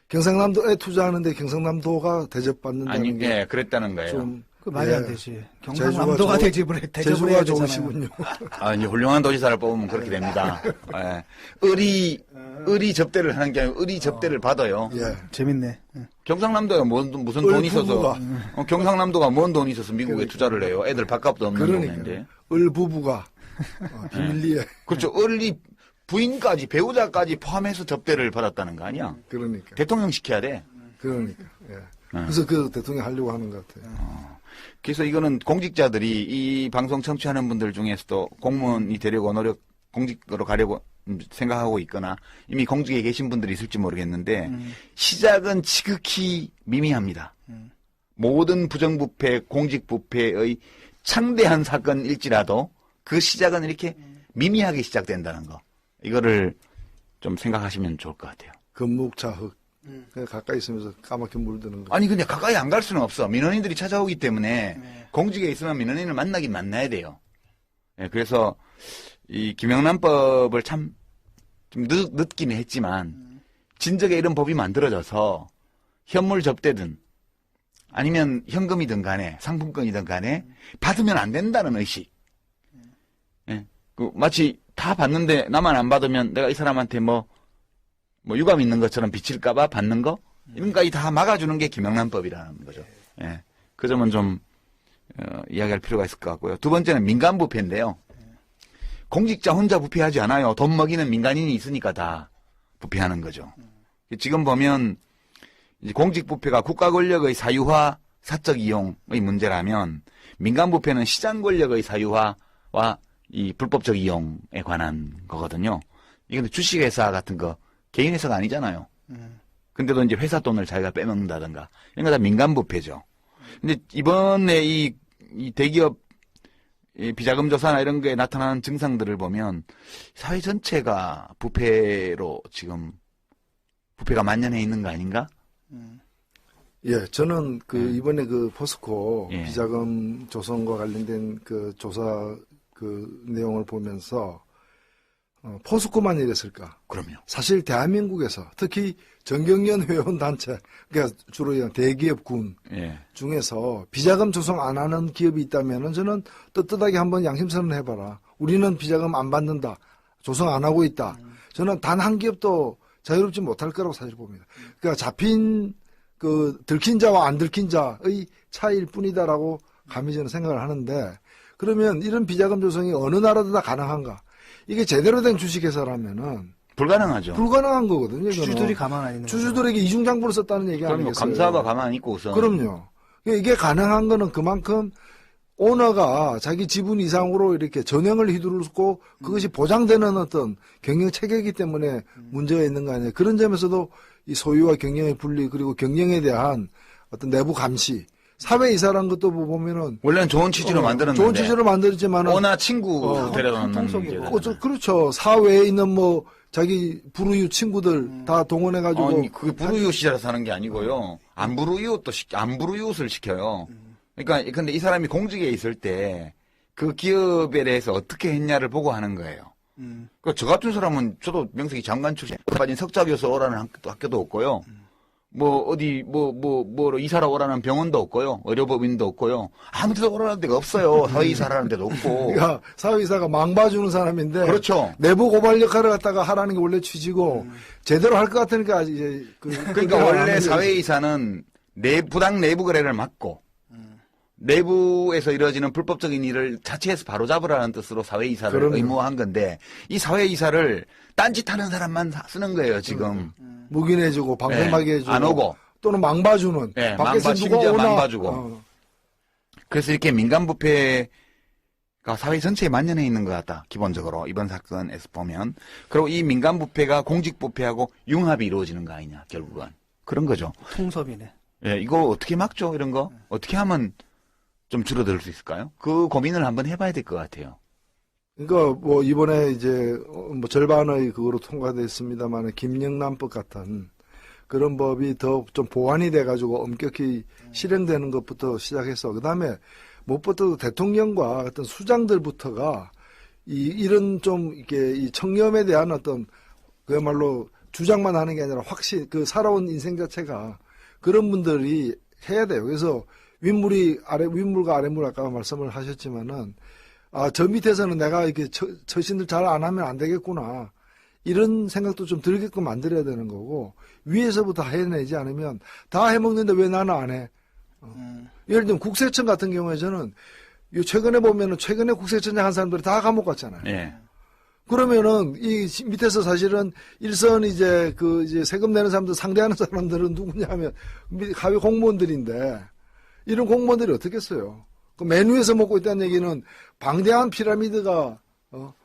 경상남도에 투자하는데 경상남도가 대접받는다는 아니, 게 예, 그랬다는 거예요. 좀 그 말이 안 예. 되지. 경상남도가 대접을 해야 재주가 되잖아요. 좋으시군요. 이제 훌륭한 도지사를 뽑으면 그렇게 됩니다. 예. 의리 접대를 하는 게 아니고 의리 접대를 받아요. 예. 재밌네. 경상남도에 무슨 돈이 있어서 경상남도가 뭔 돈이 있어서 미국에 투자를 해요. 애들 밥값도 없는 동네인데. 그러니까 을 부부가 비밀리에 그렇죠. 의리 부인까지 배우자까지 포함해서 접대를 받았다는 거 아니야? 그러니까 대통령 시켜야 돼. 그러니까 예. 그래서 그 대통령 하려고 하는 것 같아요. 그래서 이거는 공직자들이 이 방송 청취하는 분들 중에서도 공무원이 되려고 공직으로 가려고 생각하고 있거나 이미 공직에 계신 분들이 있을지 모르겠는데 시작은 지극히 미미합니다. 모든 부정부패, 공직부패의 창대한 사건일지라도 그 시작은 이렇게 미미하게 시작된다는 거. 이거를 좀 생각하시면 좋을 것 같아요. 금묵자흑. 그냥 가까이 있으면서 까맣게 물드는 거. 아니 근데 가까이 안 갈 수는 없어. 민원인들이 찾아오기 때문에 공직에 있으면 민원인을 만나긴 만나야 돼요. 예, 그래서 이 김영란법을 참 좀 늦기는 했지만 진작에 이런 법이 만들어져서 현물 접대든 아니면 현금이든 간에 상품권이든 간에 받으면 안 된다는 의식. 예, 마치 다 받는데 나만 안 받으면 내가 이 사람한테 뭐 유감 있는 것처럼 비칠까봐 받는 거 이런 거까지 다 막아주는 게 김영란법이라는 거죠. 예, 그 점은 좀 이야기할 필요가 있을 것 같고요. 두 번째는 민간부패인데요. 공직자 혼자 부패하지 않아요. 돈 먹이는 민간인이 있으니까 다 부패하는 거죠. 지금 보면 이제 공직부패가 국가 권력의 사유화, 사적 이용의 문제라면 민간부패는 시장 권력의 사유화와 이 불법적 이용에 관한 거거든요. 이건 주식회사 같은 거 개인 회사가 아니잖아요. 근데도 이제 회사 돈을 자기가 빼먹는다든가 이런 거 다 민간부패죠. 근데 이번에 이 대기업 이 비자금 조사나 이런 거에 나타나는 증상들을 보면 사회 전체가 부패로 지금 부패가 만연해 있는 거 아닌가? 예, 저는 이번에 포스코 예. 비자금 조성과 관련된 그 조사 그 내용을 보면서 포스코만 이랬을까? 그럼요. 사실 대한민국에서 특히 정경련 회원 단체, 그러니까 주로 이런 대기업 군 예. 중에서 비자금 조성 안 하는 기업이 있다면은 저는 떳떳하게 한번 양심선언 해봐라. 우리는 비자금 안 받는다. 조성 안 하고 있다. 저는 단 한 기업도 자유롭지 못할 거라고 사실 봅니다. 그러니까 잡힌 들킨 자와 안 들킨 자의 차이일 뿐이다라고 감히 저는 생각을 하는데 그러면 이런 비자금 조성이 어느 나라도 다 가능한가? 이게 제대로 된 주식회사라면은 불가능하죠. 불가능한 거거든요. 주주들이 가만 안 있는 주주들에게 이중장부를 썼다는 얘기 그럼요. 아니겠어요? 감사가 가만히 있고 우선. 그럼요. 이게 가능한 거는 그만큼 오너가 자기 지분 이상으로 이렇게 전횡을 휘두르고 그것이 보장되는 어떤 경영 체계이기 때문에 문제가 있는 거 아니에요. 그런 점에서도 이 소유와 경영의 분리 그리고 경영에 대한 어떤 내부 감시 사회 이사라는 것도 보면은 원래는 좋은 취지로 만들었는데 좋은 취지로 만들었지만은 오나 친구 데려다 놓는 문제. 그렇죠. 사회에 있는 뭐 자기 불우유 친구들 다 동원해가지고 아니 그게 불우이웃 시절에서 하는 게 아니고요. 안 불우이웃을 시켜요. 그러니까 근데 이 사람이 공직에 있을 때 그 기업에 대해서 어떻게 했냐를 보고 하는 거예요. 그러니까 저 같은 사람은 저도 명색이 장관 출신 빠진 석자교수 오라는 학교도 없고요. 뭐 어디 뭐 이사라 오라는 병원도 없고요. 의료법인도 없고요. 아무 데도 오라는 데가 없어요. 사회이사라는 데도 없고. 그러니까 사회이사가 망봐주는 사람인데 그렇죠. 내부 고발 역할을 갖다가 하라는 게 원래 취지고 제대로 할 것 같으니까 이제 그러니까 원래 사회이사는 부당 내부 거래를 막고 내부에서 이루어지는 불법적인 일을 자체에서 바로잡으라는 뜻으로 사회이사를 그럼요. 의무화한 건데 이 사회이사를 딴짓하는 사람만 쓰는 거예요 지금. 묵인해주고 방패막이 해주고 안 오고 또는 망봐주는 네, 밖에서 누가 심지어 오나 망봐주고. 그래서 이렇게 민간부패가 사회 전체에 만연해 있는 것 같다. 기본적으로 이번 사건에서 보면. 그리고 이 민간부패가 공직부패하고 융합이 이루어지는 거 아니냐 결국은. 그런 거죠. 통섭이네. 예, 이거 어떻게 막죠 이런 거? 어떻게 하면 좀 줄어들 수 있을까요? 그 고민을 한번 해봐야 될 것 같아요. 그러니까 뭐 이번에 이제 뭐 절반의 그거로 통과됐습니다만 김영란법 같은 그런 법이 더 좀 보완이 돼가지고 엄격히 실행되는 것부터 시작해서 그다음에 무엇보다도 대통령과 어떤 수장들부터가 이런 좀 이렇게 이 청렴에 대한 어떤 그야말로 주장만 하는 게 아니라 확신 그 살아온 인생 자체가 그런 분들이 해야 돼요. 그래서 윗물과 아랫물 아까 말씀을 하셨지만은 저 밑에서는 내가 이렇게 처신들 잘 안 하면 안 되겠구나. 이런 생각도 좀 들게끔 만들어야 되는 거고, 위에서부터 해내지 않으면 다 해먹는데 왜 나는 안 해? 예를 들면 국세청 같은 경우에 저는 최근에 보면은 최근에 국세청장 한 사람들이 다 감옥 갔잖아요. 예. 그러면은 이 밑에서 사실은 일선 이제 세금 내는 사람들 상대하는 사람들은 누구냐 하면 하위 공무원들인데 이런 공무원들이 어떻겠어요? 그 메뉴에서 먹고 있다는 얘기는 방대한 피라미드가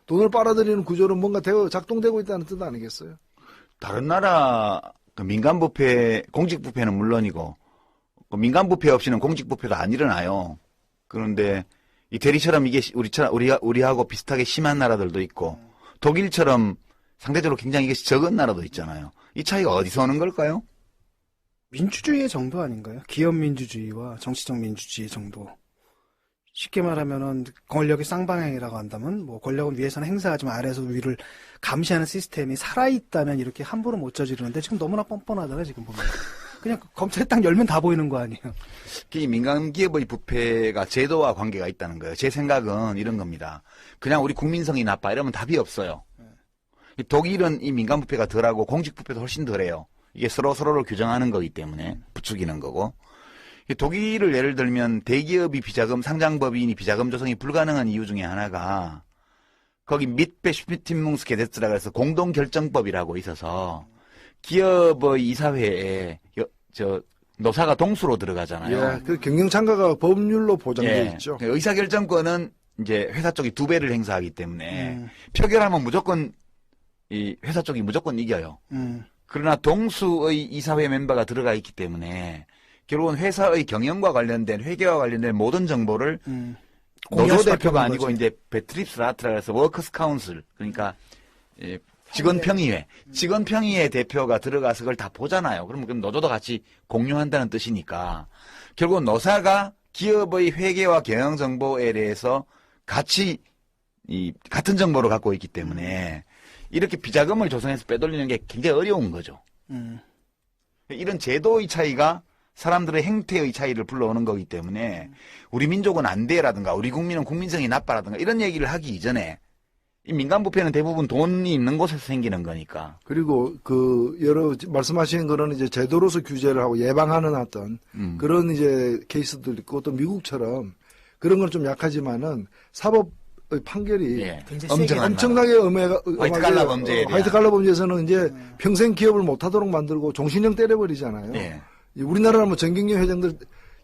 돈을 빨아들이는 구조로 뭔가 작동되고 있다는 뜻 아니겠어요? 다른 나라 그 민간부패, 공직부패는 물론이고 그 민간부패 없이는 공직부패가 안 일어나요. 그런데 이 대리처럼 이게 우리하고 비슷하게 심한 나라들도 있고 독일처럼 상대적으로 굉장히 이게 적은 나라도 있잖아요. 이 차이가 어디서 오는 걸까요? 민주주의의 정도 아닌가요? 기업 민주주의와 정치적 민주주의 정도. 쉽게 말하면은 권력이 쌍방향이라고 한다면 뭐 권력은 위에서는 행사하지만 아래에서 위를 감시하는 시스템이 살아있다면 이렇게 함부로 못 저지르는데 지금 너무나 뻔뻔하잖아요 지금 보면. 그냥 검찰이 딱 열면 다 보이는 거 아니에요. 이 민간기업의 부패가 제도와 관계가 있다는 거예요. 제 생각은 이런 겁니다. 그냥 우리 국민성이 나빠 이러면 답이 없어요. 독일은 이 민간부패가 덜하고 공직부패도 훨씬 덜해요. 이게 서로를 규정하는 거기 때문에 부추기는 거고. 독일을 예를 들면 대기업이 비자금, 상장법인이 비자금 조성이 불가능한 이유 중에 하나가 거기 mitbestimmungsgesetz라고 해서 공동결정법이라고 있어서 기업의 이사회에 노사가 동수로 들어가잖아요. 예, 그 경영창가가 법률로 보장되어 예, 있죠. 의사결정권은 이제 회사 쪽이 2배를 행사하기 때문에 표결하면 무조건 이 회사 쪽이 무조건 이겨요. 그러나 동수의 이사회 멤버가 들어가 있기 때문에 결국은 회사의 경영과 관련된 회계와 관련된 모든 정보를 노조 대표가 아니고 거지. 이제 베트립스라트라 해서 워커스 카운슬 그러니까 직원평의회 직원평의회 대표가 들어가서 그걸 다 보잖아요. 그럼 노조도 같이 공유한다는 뜻이니까 결국은 노사가 기업의 회계와 경영 정보에 대해서 같이 같은 정보를 갖고 있기 때문에 이렇게 비자금을 조성해서 빼돌리는 게 굉장히 어려운 거죠. 이런 제도의 차이가 사람들의 행태의 차이를 불러오는 거기 때문에 우리 민족은 안 돼라든가 우리 국민은 국민성이 나빠라든가 이런 얘기를 하기 이전에 이 민간부패는 대부분 돈이 있는 곳에서 생기는 거니까. 그리고 말씀하신 거는 이제 제도로서 규제를 하고 예방하는 어떤 그런 이제 케이스도 있고 또 미국처럼 그런 건 좀 약하지만은 사법의 판결이 엄청나게 화이트 칼라 범죄에 대한. 화이트 칼라 범죄에서는 이제 평생 기업을 못하도록 만들고 종신형 때려버리잖아요. 예. 우리나라는 뭐 정경련 회장들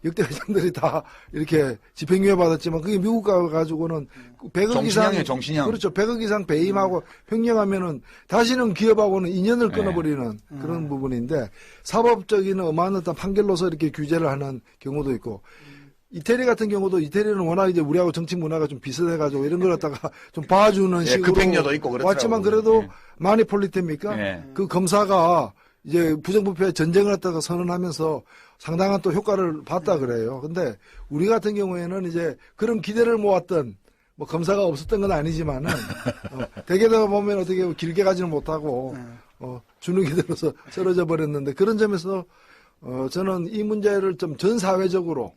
역대 회장들이 다 이렇게 집행유예 받았지만 그게 미국 가가지고는 100억 이상 정신형. 그렇죠. 100억 이상 배임하고 횡령하면은 다시는 기업하고는 인연을 끊어버리는 그런 부분인데 사법적인 어마어마한 판결로서 이렇게 규제를 하는 경우도 있고 이태리 같은 경우도 이태리는 워낙 이제 우리하고 정치 문화가 좀 비슷해가지고 이런 걸 갖다가 좀 봐주는 식으로 급행료도 있고 그렇더라고요. 왔지만 그래도 마니폴리테입니까? 그 검사가 이제 부정부패 전쟁을 갖다가 선언하면서 상당한 또 효과를 봤다 그래요. 근데 우리 같은 경우에는 이제 그런 기대를 모았던 뭐 검사가 없었던 건 아니지만은 대개다 보면 어떻게 길게 가지는 못하고 주눅이 들어서 쓰러져 버렸는데 그런 점에서 저는 이 문제를 좀 전 사회적으로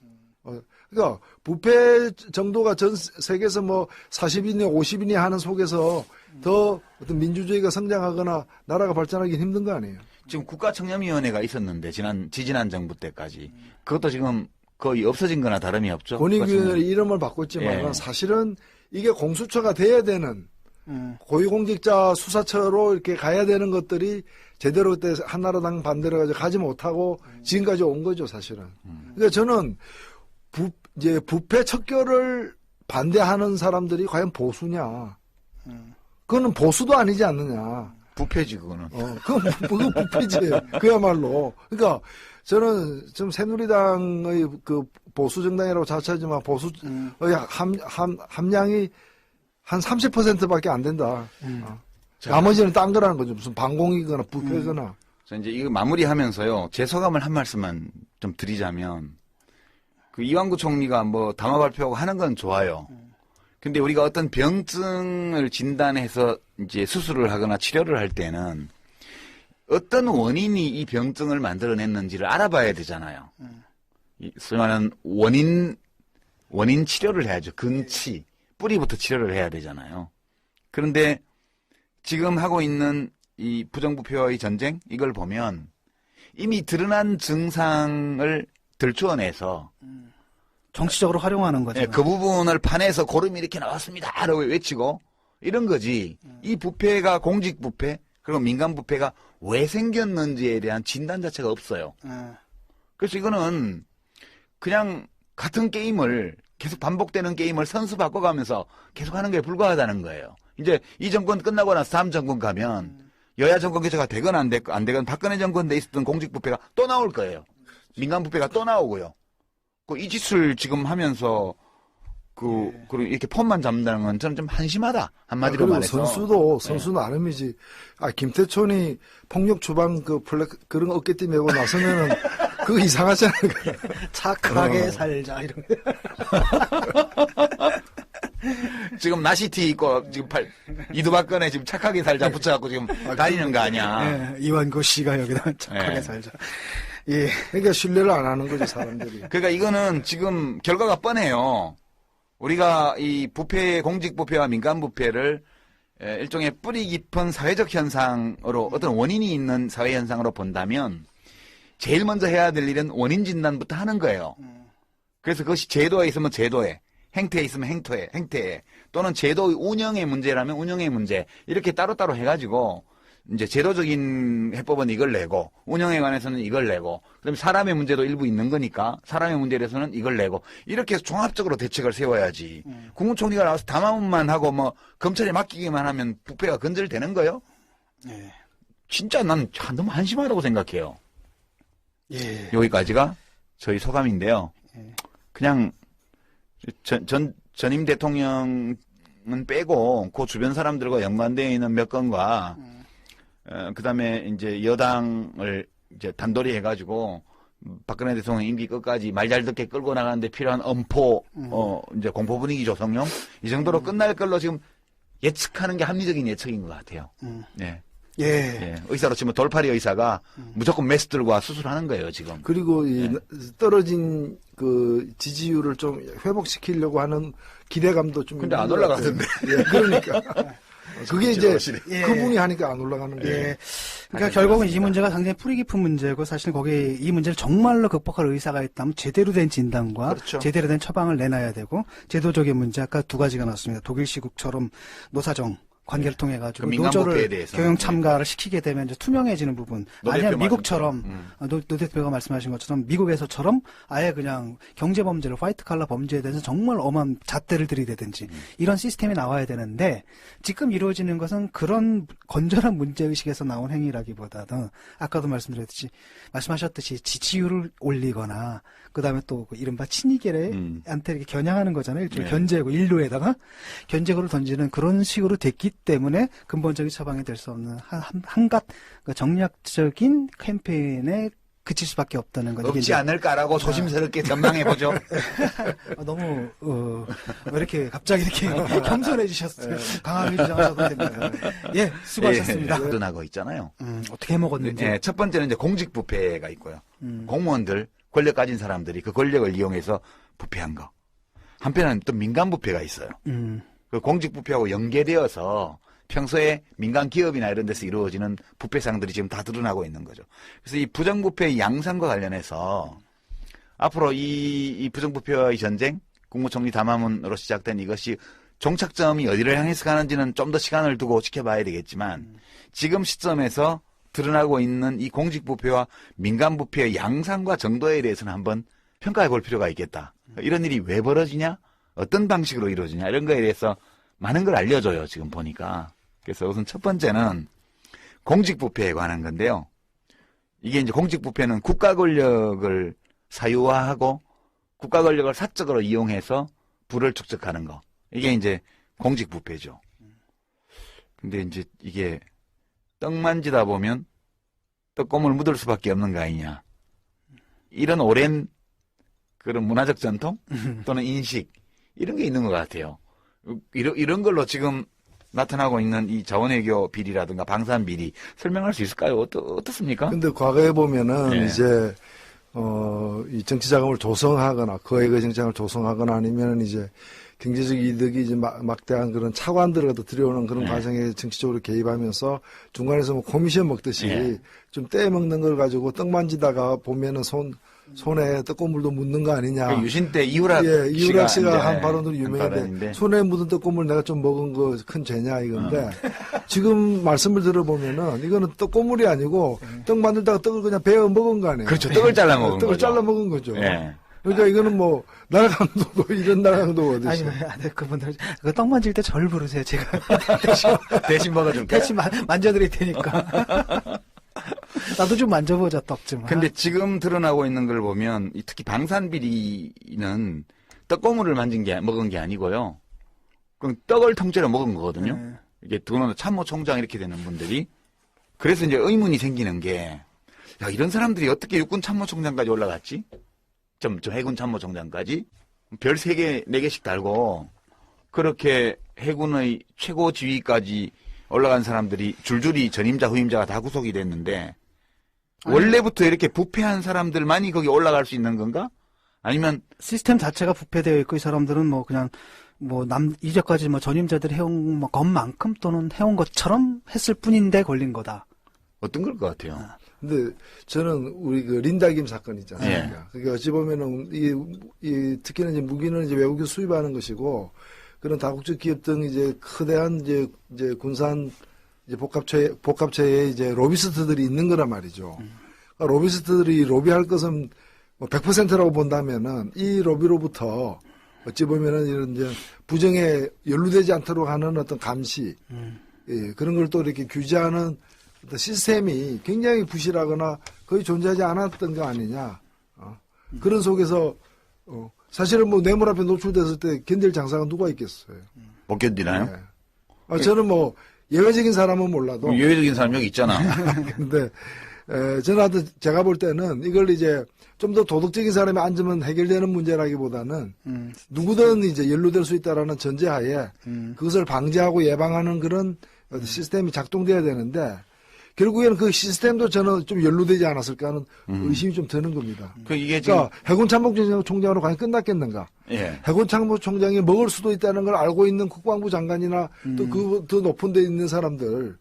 그러니까 부패 정도가 전 세계에서 뭐 40인이 50인이 하는 속에서 더 어떤 민주주의가 성장하거나 나라가 발전하기 힘든 거 아니에요? 지금 국가청렴위원회가 있었는데 지지난 정부 때까지 그것도 지금 거의 없어진 거나 다름이 없죠. 권익위원회 이름을 바꿨지만 예. 사실은 이게 공수처가 돼야 되는 고위공직자 수사처로 이렇게 가야 되는 것들이 제대로 그때 한나라당 반대로 가지고 가지 못하고 지금까지 온 거죠, 사실은. 그러니까 저는 이제 부패 척결을 반대하는 사람들이 과연 보수냐? 그거는 보수도 아니지 않느냐? 부패지 그거는. 그건 부패지. 그야말로. 그러니까 저는 좀 새누리당의 그 보수 정당이라고 자처하지만 보수의 함량이 한 30%밖에 안 된다. 나머지는 딴 거라는 거죠. 무슨 반공이거나 부패거나. 자, 이제 이거 마무리하면서요. 제 소감을 한 말씀만 좀 드리자면, 그 이완구 총리가 뭐 담화 발표하고 하는 건 좋아요. 근데 우리가 어떤 병증을 진단해서 이제 수술을 하거나 치료를 할 때는 어떤 원인이 이 병증을 만들어냈는지를 알아봐야 되잖아요. 소위 말하는 원인 치료를 해야죠. 근치. 뿌리부터 치료를 해야 되잖아요. 그런데 지금 하고 있는 이 부정부패와의 전쟁 이걸 보면 이미 드러난 증상을 들추어내서 정치적으로 활용하는 거죠. 네, 그 부분을 판에서 고름이 이렇게 나왔습니다 라고 외치고 이런 거지. 이 부패가 공직부패 그리고 민간부패가 왜 생겼는지에 대한 진단 자체가 없어요. 그래서 이거는 그냥 같은 게임을 계속 반복되는 게임을 선수 바꿔가면서 계속 하는 게 불과하다는 거예요. 이제 이 정권 끝나고 나서 다음 정권 가면 여야 정권 교체가 되건 안 되건 박근혜 정권 때 있었던 공직부패가 또 나올 거예요. 민간부패가 또 나오고요. 이 짓을 지금 하면서 그리고 이렇게 폼만 잡는다는 건 저는 좀 한심하다. 한마디로 그리고 말해서. 선수 나름이지. 김태촌이 폭력 주방 그런 거 어깨띠 메고 나서면은 그거 이상하잖아요. 착하게 살자 이런 거. 지금 나시티 입고 지금 이두박근혜 지금 착하게 살자 붙여갖고 지금 다니는 거 아니야. 이완구 씨가 여기다 착하게 네. 살자. 예. 그러니까 신뢰를 안 하는 거죠, 사람들이. 그러니까 이거는 지금 결과가 뻔해요. 우리가 이 부패, 공직부패와 민간부패를 일종의 뿌리 깊은 사회적 현상으로 어떤 원인이 있는 사회 현상으로 본다면 제일 먼저 해야 될 일은 원인 진단부터 하는 거예요. 그래서 그것이 제도에 있으면 제도에, 행태에 있으면 행태에, 또는 제도의 운영의 문제라면 운영의 문제 이렇게 따로따로 해가지고 이제 제도적인 해법은 이걸 내고 운영에 관해서는 이걸 내고 그다음에 사람의 문제도 일부 있는 거니까 사람의 문제에 대해서는 이걸 내고 이렇게 해서 종합적으로 대책을 세워야지. 국무총리가 나와서 담화문만 하고 뭐 검찰에 맡기기만 하면 부패가 근절되는 거요? 예. 진짜 난 너무 한심하다고 생각해요. 예. 여기까지가 저희 소감인데요. 그냥 전임 대통령은 빼고 그 주변 사람들과 연관되어 있는 몇 건과 그다음에 이제 여당을 이제 단돌이 해가지고 박근혜 대통령 임기 끝까지 말 잘 듣게 끌고 나가는데 필요한 엄포, 이제 공포 분위기 조성용 이 정도로 끝날 걸로 지금 예측하는 게 합리적인 예측인 것 같아요. 네. 예. 예. 의사로 치면 돌팔이 의사가 무조건 메스들과 수술하는 거예요 지금. 그리고 이 떨어진 그 지지율을 좀 회복시키려고 하는 기대감도 좀. 근데 안 있는 것 올라가던데. 같아요. 예, 그러니까. 그게 이제 예. 그분이 하니까 안 올라가는 거예요. 예. 그러니까 결국은 이 문제가 상당히 뿌리 깊은 문제고 사실 거기에 이 문제를 정말로 극복할 의사가 있다면 제대로 된 진단과 그렇죠. 제대로 된 처방을 내놔야 되고 제도적인 문제 아까 두 가지가 나왔습니다. 독일 시국처럼 노사정 관계를 통해 가지고 그 민간부패에 노조를 대해서는. 경영 참가를 시키게 되면 이제 투명해지는 부분. 노 아니면 대표 미국처럼 말씀처럼. 노 대표가 말씀하신 것처럼 미국에서처럼 아예 그냥 경제 범죄를 화이트 칼라 범죄에 대해서 정말 엄한 잣대를 들이대든지 이런 시스템이 나와야 되는데 지금 이루어지는 것은 그런 건전한 문제의식에서 나온 행위라기보다는 아까도 말씀하셨듯이 지지율을 올리거나 그다음에 또 그 이른바 친이계한테 이렇게 겨냥하는 거잖아요. 일종의 네. 견제고 인류에다가 견제구를 던지는 그런 식으로 됐기 때문에 근본적인 처방이 될 수 없는 한갓 정략적인 캠페인의 그칠 수밖에 없다는 건. 없지 않을까라고 조심스럽게 전망해보죠. 너무 왜 이렇게 갑자기 이렇게 겸손해지셨어요. 강하게 주장하셔도 됩니다. 예, 수고하셨습니다. 드러나고 있잖아요. 어떻게 해먹었는지. 예, 첫 번째는 이제 공직부패가 있고요. 공무원들, 권력 가진 사람들이 그 권력을 이용해서 부패한 거. 한편은 또 민간부패가 있어요. 그 공직부패하고 연계되어서 평소에 민간 기업이나 이런 데서 이루어지는 부패상들이 지금 다 드러나고 있는 거죠. 그래서 이 부정부패의 양상과 관련해서 앞으로 이 부정부패와의 전쟁, 국무총리 담화문으로 시작된 이것이 종착점이 어디를 향해서 가는지는 좀 더 시간을 두고 지켜봐야 되겠지만 지금 시점에서 드러나고 있는 이 공직부패와 민간부패의 양상과 정도에 대해서는 한번 평가해 볼 필요가 있겠다. 이런 일이 왜 벌어지냐? 어떤 방식으로 이루어지냐? 이런 거에 대해서 많은 걸 알려줘요, 지금 보니까. 그래서 우선 첫 번째는 공직부패에 관한 건데요. 이게 이제 공직부패는 국가 권력을 사유화하고 국가 권력을 사적으로 이용해서 부를 축적하는 거. 이게 이제 공직부패죠. 근데 이제 이게 떡 만지다 보면 떡고물 묻을 수밖에 없는 거 아니냐. 이런 오랜 그런 문화적 전통 또는 인식 이런 게 있는 것 같아요. 이런 걸로 지금 나타나고 있는 이 자원외교 비리라든가 방산 비리 설명할 수 있을까요? 어떻습니까? 근데 과거에 보면은 예. 이제 이 정치 자금을 조성하거나 거액의 정치 자금을 조성하거나 아니면 이제 경제적 이득이 이제 막대한 그런 차관들을 들여오는 그런 예. 과정에 정치적으로 개입하면서 중간에서 뭐 코미션 먹듯이 예. 좀 떼먹는 걸 가지고 떡 만지다가 보면은 손에 떡고물도 묻는 거 아니냐. 그 유신 때 이후락 이유락 씨가 한 이제 발언으로 한 유명한데 발언인데. 손에 묻은 떡고물 내가 좀 먹은 거 큰 죄냐 이건데 지금 말씀을 들어보면은 이거는 떡고물이 아니고 떡 만들다가 떡을 그냥 베어 먹은 거 아니에요. 그렇죠. 떡을 잘라 먹은 떡을 거죠. 잘라 먹은 거죠. 예. 그러니까 이거는 뭐 나라강도고 이런 나라강도가 어디 아니, 있어? 그분들, 떡 만질 때 절 부르세요. 제가 대신 먹어줄게. 대신 만져드릴 테니까. 나도 좀 만져보자, 떡 좀. 근데 지금 드러나고 있는 걸 보면 특히 방산 비리는 떡고물을 먹은 게 아니고요. 그럼 떡을 통째로 먹은 거거든요. 네. 이게 들어오는 참모총장 이렇게 되는 분들이. 그래서 이제 의문이 생기는 게, 야, 이런 사람들이 어떻게 육군 참모총장까지 올라갔지? 좀 해군 참모총장까지? 별 3개, 4개씩 달고, 그렇게 해군의 최고 지위까지 올라간 사람들이 줄줄이 전임자, 후임자가 다 구속이 됐는데, 원래부터 이렇게 부패한 사람들만이 거기 올라갈 수 있는 건가? 아니면, 시스템 자체가 부패되어 있고, 이 사람들은 뭐 그냥, 이제까지 전임자들이 해온 것만큼 또는 해온 것처럼 했을 뿐인데 걸린 거다. 어떤 걸 것 같아요? 근데 저는 우리 그 린다김 사건 있잖아요. 예. 그러니까 어찌 보면은 특히나 이제 무기는 이제 외국에서 수입하는 것이고 그런 다국적 기업 등 이제 거대한 이제 군산 이제 복합체에 이제 로비스트들이 있는 거란 말이죠. 그러니까 로비스트들이 로비할 것은 뭐 100%라고 본다면은 이 로비로부터 어찌 보면은 이런 이제 부정에 연루되지 않도록 하는 어떤 감시, 예, 그런 걸 또 이렇게 규제하는 어떤 시스템이 굉장히 부실하거나 거의 존재하지 않았던 거 아니냐. 그런 속에서 사실은 뭐 뇌물 앞에 노출됐을 때 견딜 장사가 누가 있겠어요. 못 견디나요? 네. 저는 뭐 예외적인 사람은 몰라도. 예외적인 사람 여기 있잖아. 근데 저는 하여튼 제가 볼 때는 이걸 이제 좀 더 도덕적인 사람이 앉으면 해결되는 문제라기보다는 누구든 이제 연루될 수 있다라는 전제하에 그것을 방지하고 예방하는 그런 시스템이 작동돼야 되는데 결국에는 그 시스템도 저는 좀 연루되지 않았을까 하는 의심이 좀 드는 겁니다. 그러니까 해군 참모총장으로 과연 끝났겠는가? 예. 해군 참모총장이 먹을 수도 있다는 걸 알고 있는 국방부 장관이나 또 그 더 높은 데 있는 사람들은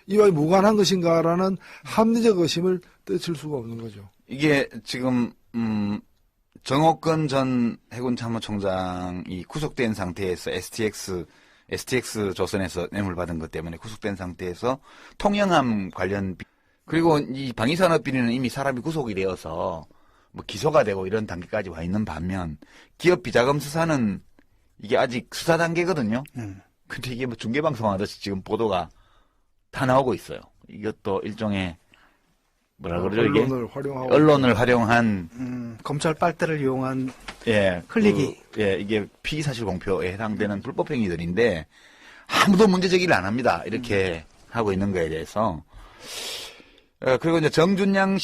이와 무관한 것인가라는 합리적 의심을 떨칠 수가 없는 거죠. 이게 지금 정옥근 전 해군 참모총장이 구속된 상태에서 STX 조선에서 뇌물 받은 것 때문에 구속된 상태에서 통영함 관련 그리고 이 방위산업 비리는 이미 사람이 구속이 되어서 뭐 기소가 되고 이런 단계까지 와 있는 반면 기업 비자금 수사는 이게 아직 수사 단계거든요. 근데 이게 뭐 중계방송 하듯이 지금 보도가 다 나오고 있어요. 이것도 일종의 뭐라 그러죠 이게? 언론을 활용한 검찰 빨대를 이용한 예, 흘리기. 이게 피의사실 공표에 해당되는 불법 행위들인데 아무도 문제 제기를 안 합니다. 이렇게 하고 있는 거에 대해서 그리고 이제 정준양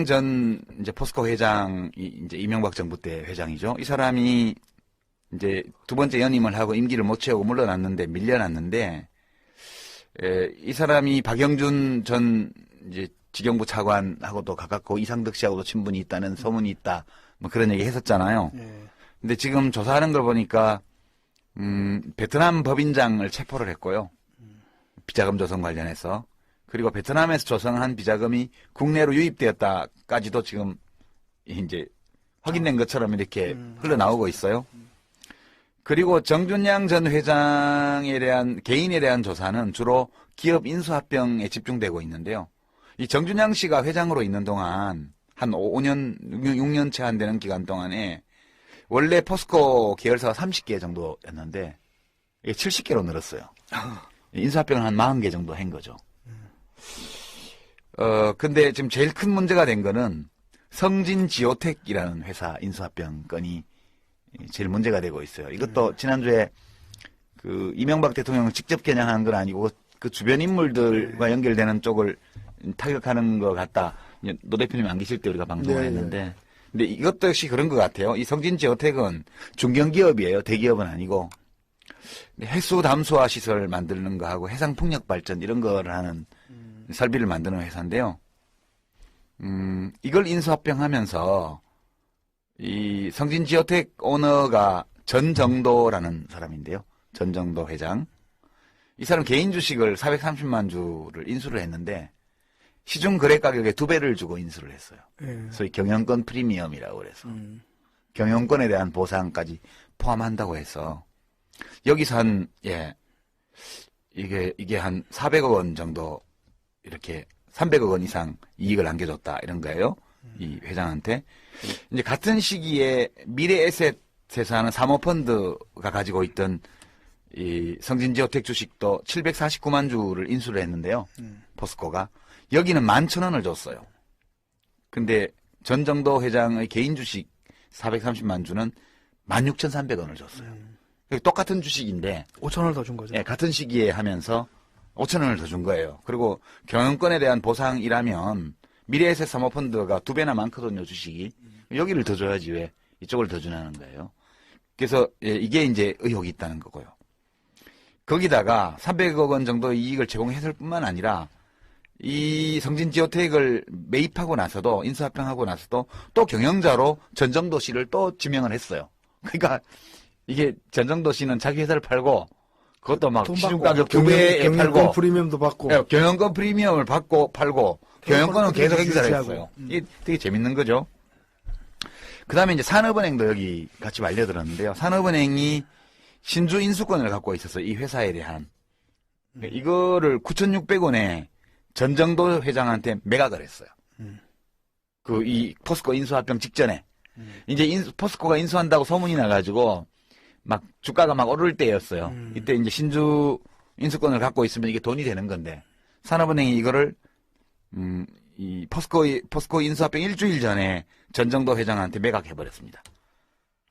전 이제 포스코 회장이 이제 이명박 정부 때 회장이죠. 이 사람이 이제 두 번째 연임을 하고 임기를 못 채우고 밀려났는데, 이 사람이 박영준 전 이제 지경부 차관하고도 가깝고 이상득 씨하고도 친분이 있다는 소문이 있다. 뭐 그런 얘기 했었잖아요. 예. 근데 지금 조사하는 걸 보니까, 베트남 법인장을 체포를 했고요. 비자금 조성 관련해서. 그리고 베트남에서 조성한 비자금이 국내로 유입되었다까지도 지금 이제 확인된 것처럼 이렇게 흘러나오고 있어요. 그리고 정준양 전 회장에 대한 개인에 대한 조사는 주로 기업 인수합병에 집중되고 있는데요. 이 정준양 씨가 회장으로 있는 동안 한 5년, 6년 채 안 되는 기간 동안에 원래 포스코 계열사가 30개 정도였는데 이게 70개로 늘었어요. 인수합병을 한 40개 정도 한 거죠. 근데 지금 제일 큰 문제가 된 거는 성진지오텍이라는 회사 인수합병 건이 제일 문제가 되고 있어요. 이것도 지난주에 그 이명박 대통령을 직접 겨냥한 건 아니고 그 주변 인물들과 연결되는 쪽을 타격하는 것 같다. 노 대표님 안 계실 때 우리가 방송을 네, 했는데. 근데 이것도 역시 그런 것 같아요. 이 성진지오텍은 중견기업이에요. 대기업은 아니고. 해수 담수화 시설 만드는 거하고 해상 풍력 발전 이런 거를 하는 설비를 만드는 회사인데요. 이걸 인수합병하면서 이 성진지오텍 오너가 전정도라는 사람인데요. 전정도 회장. 이 사람 개인 주식을 430만 주를 인수를 했는데 시중 거래 가격의 2배를 주고 인수를 했어요. 예. 소위 경영권 프리미엄이라고 그래서 경영권에 대한 보상까지 포함한다고 해서 여기서 이게 한 400억 원 정도 이렇게 300억 원 이상 이익을 안겨줬다 이런 거예요. 이 회장한테. 이제 같은 시기에 미래에셋에서 하는 사모펀드가 가지고 있던 이 성진지오텍 주식도 749만 주를 인수를 했는데요. 포스코가. 여기는 11,000원을 줬어요. 근데 전정도 회장의 개인 주식 430만 주는 16,300원을 줬어요. 똑같은 주식인데 5,000원을 더 준 거죠. 예, 같은 시기에 하면서 5,000원을 더 준 거예요. 그리고 경영권에 대한 보상이라면 미래에셋 사모펀드가 2배나 많거든요, 주식이. 여기를 더 줘야지 왜 이쪽을 더 주냐는 거예요. 그래서 이게 이제 의혹이 있다는 거고요. 거기다가 300억 원 정도의 이익을 제공했을 뿐만 아니라 이 성진지오텍을 매입하고 나서도 인수합병하고 나서도 또 경영자로 전정도 씨를 또 지명을 했어요. 그러니까 이게 전정도 씨는 자기 회사를 팔고 그것도 막 시중 가격 2배에 경영권 팔고 프리미엄도 받고 예, 경영권 프리미엄을 받고 팔고 경영권은 계속 행사를 유지하고. 했어요. 이게 되게 재밌는 거죠. 그 다음에 이제 산업은행도 여기 같이 말려들었는데요. 산업은행이 신주 인수권을 갖고 있어서 이 회사에 대한 이거를 9,600원에 전정도 회장한테 매각을 했어요. 그 이 포스코 인수합병 직전에 이제 포스코가 인수한다고 소문이 나가지고 막 주가가 막 오를 때였어요. 이때 이제 신주 인수권을 갖고 있으면 이게 돈이 되는 건데 산업은행이 이거를 이 포스코 인수합병 일주일 전에 전정도 회장한테 매각해버렸습니다.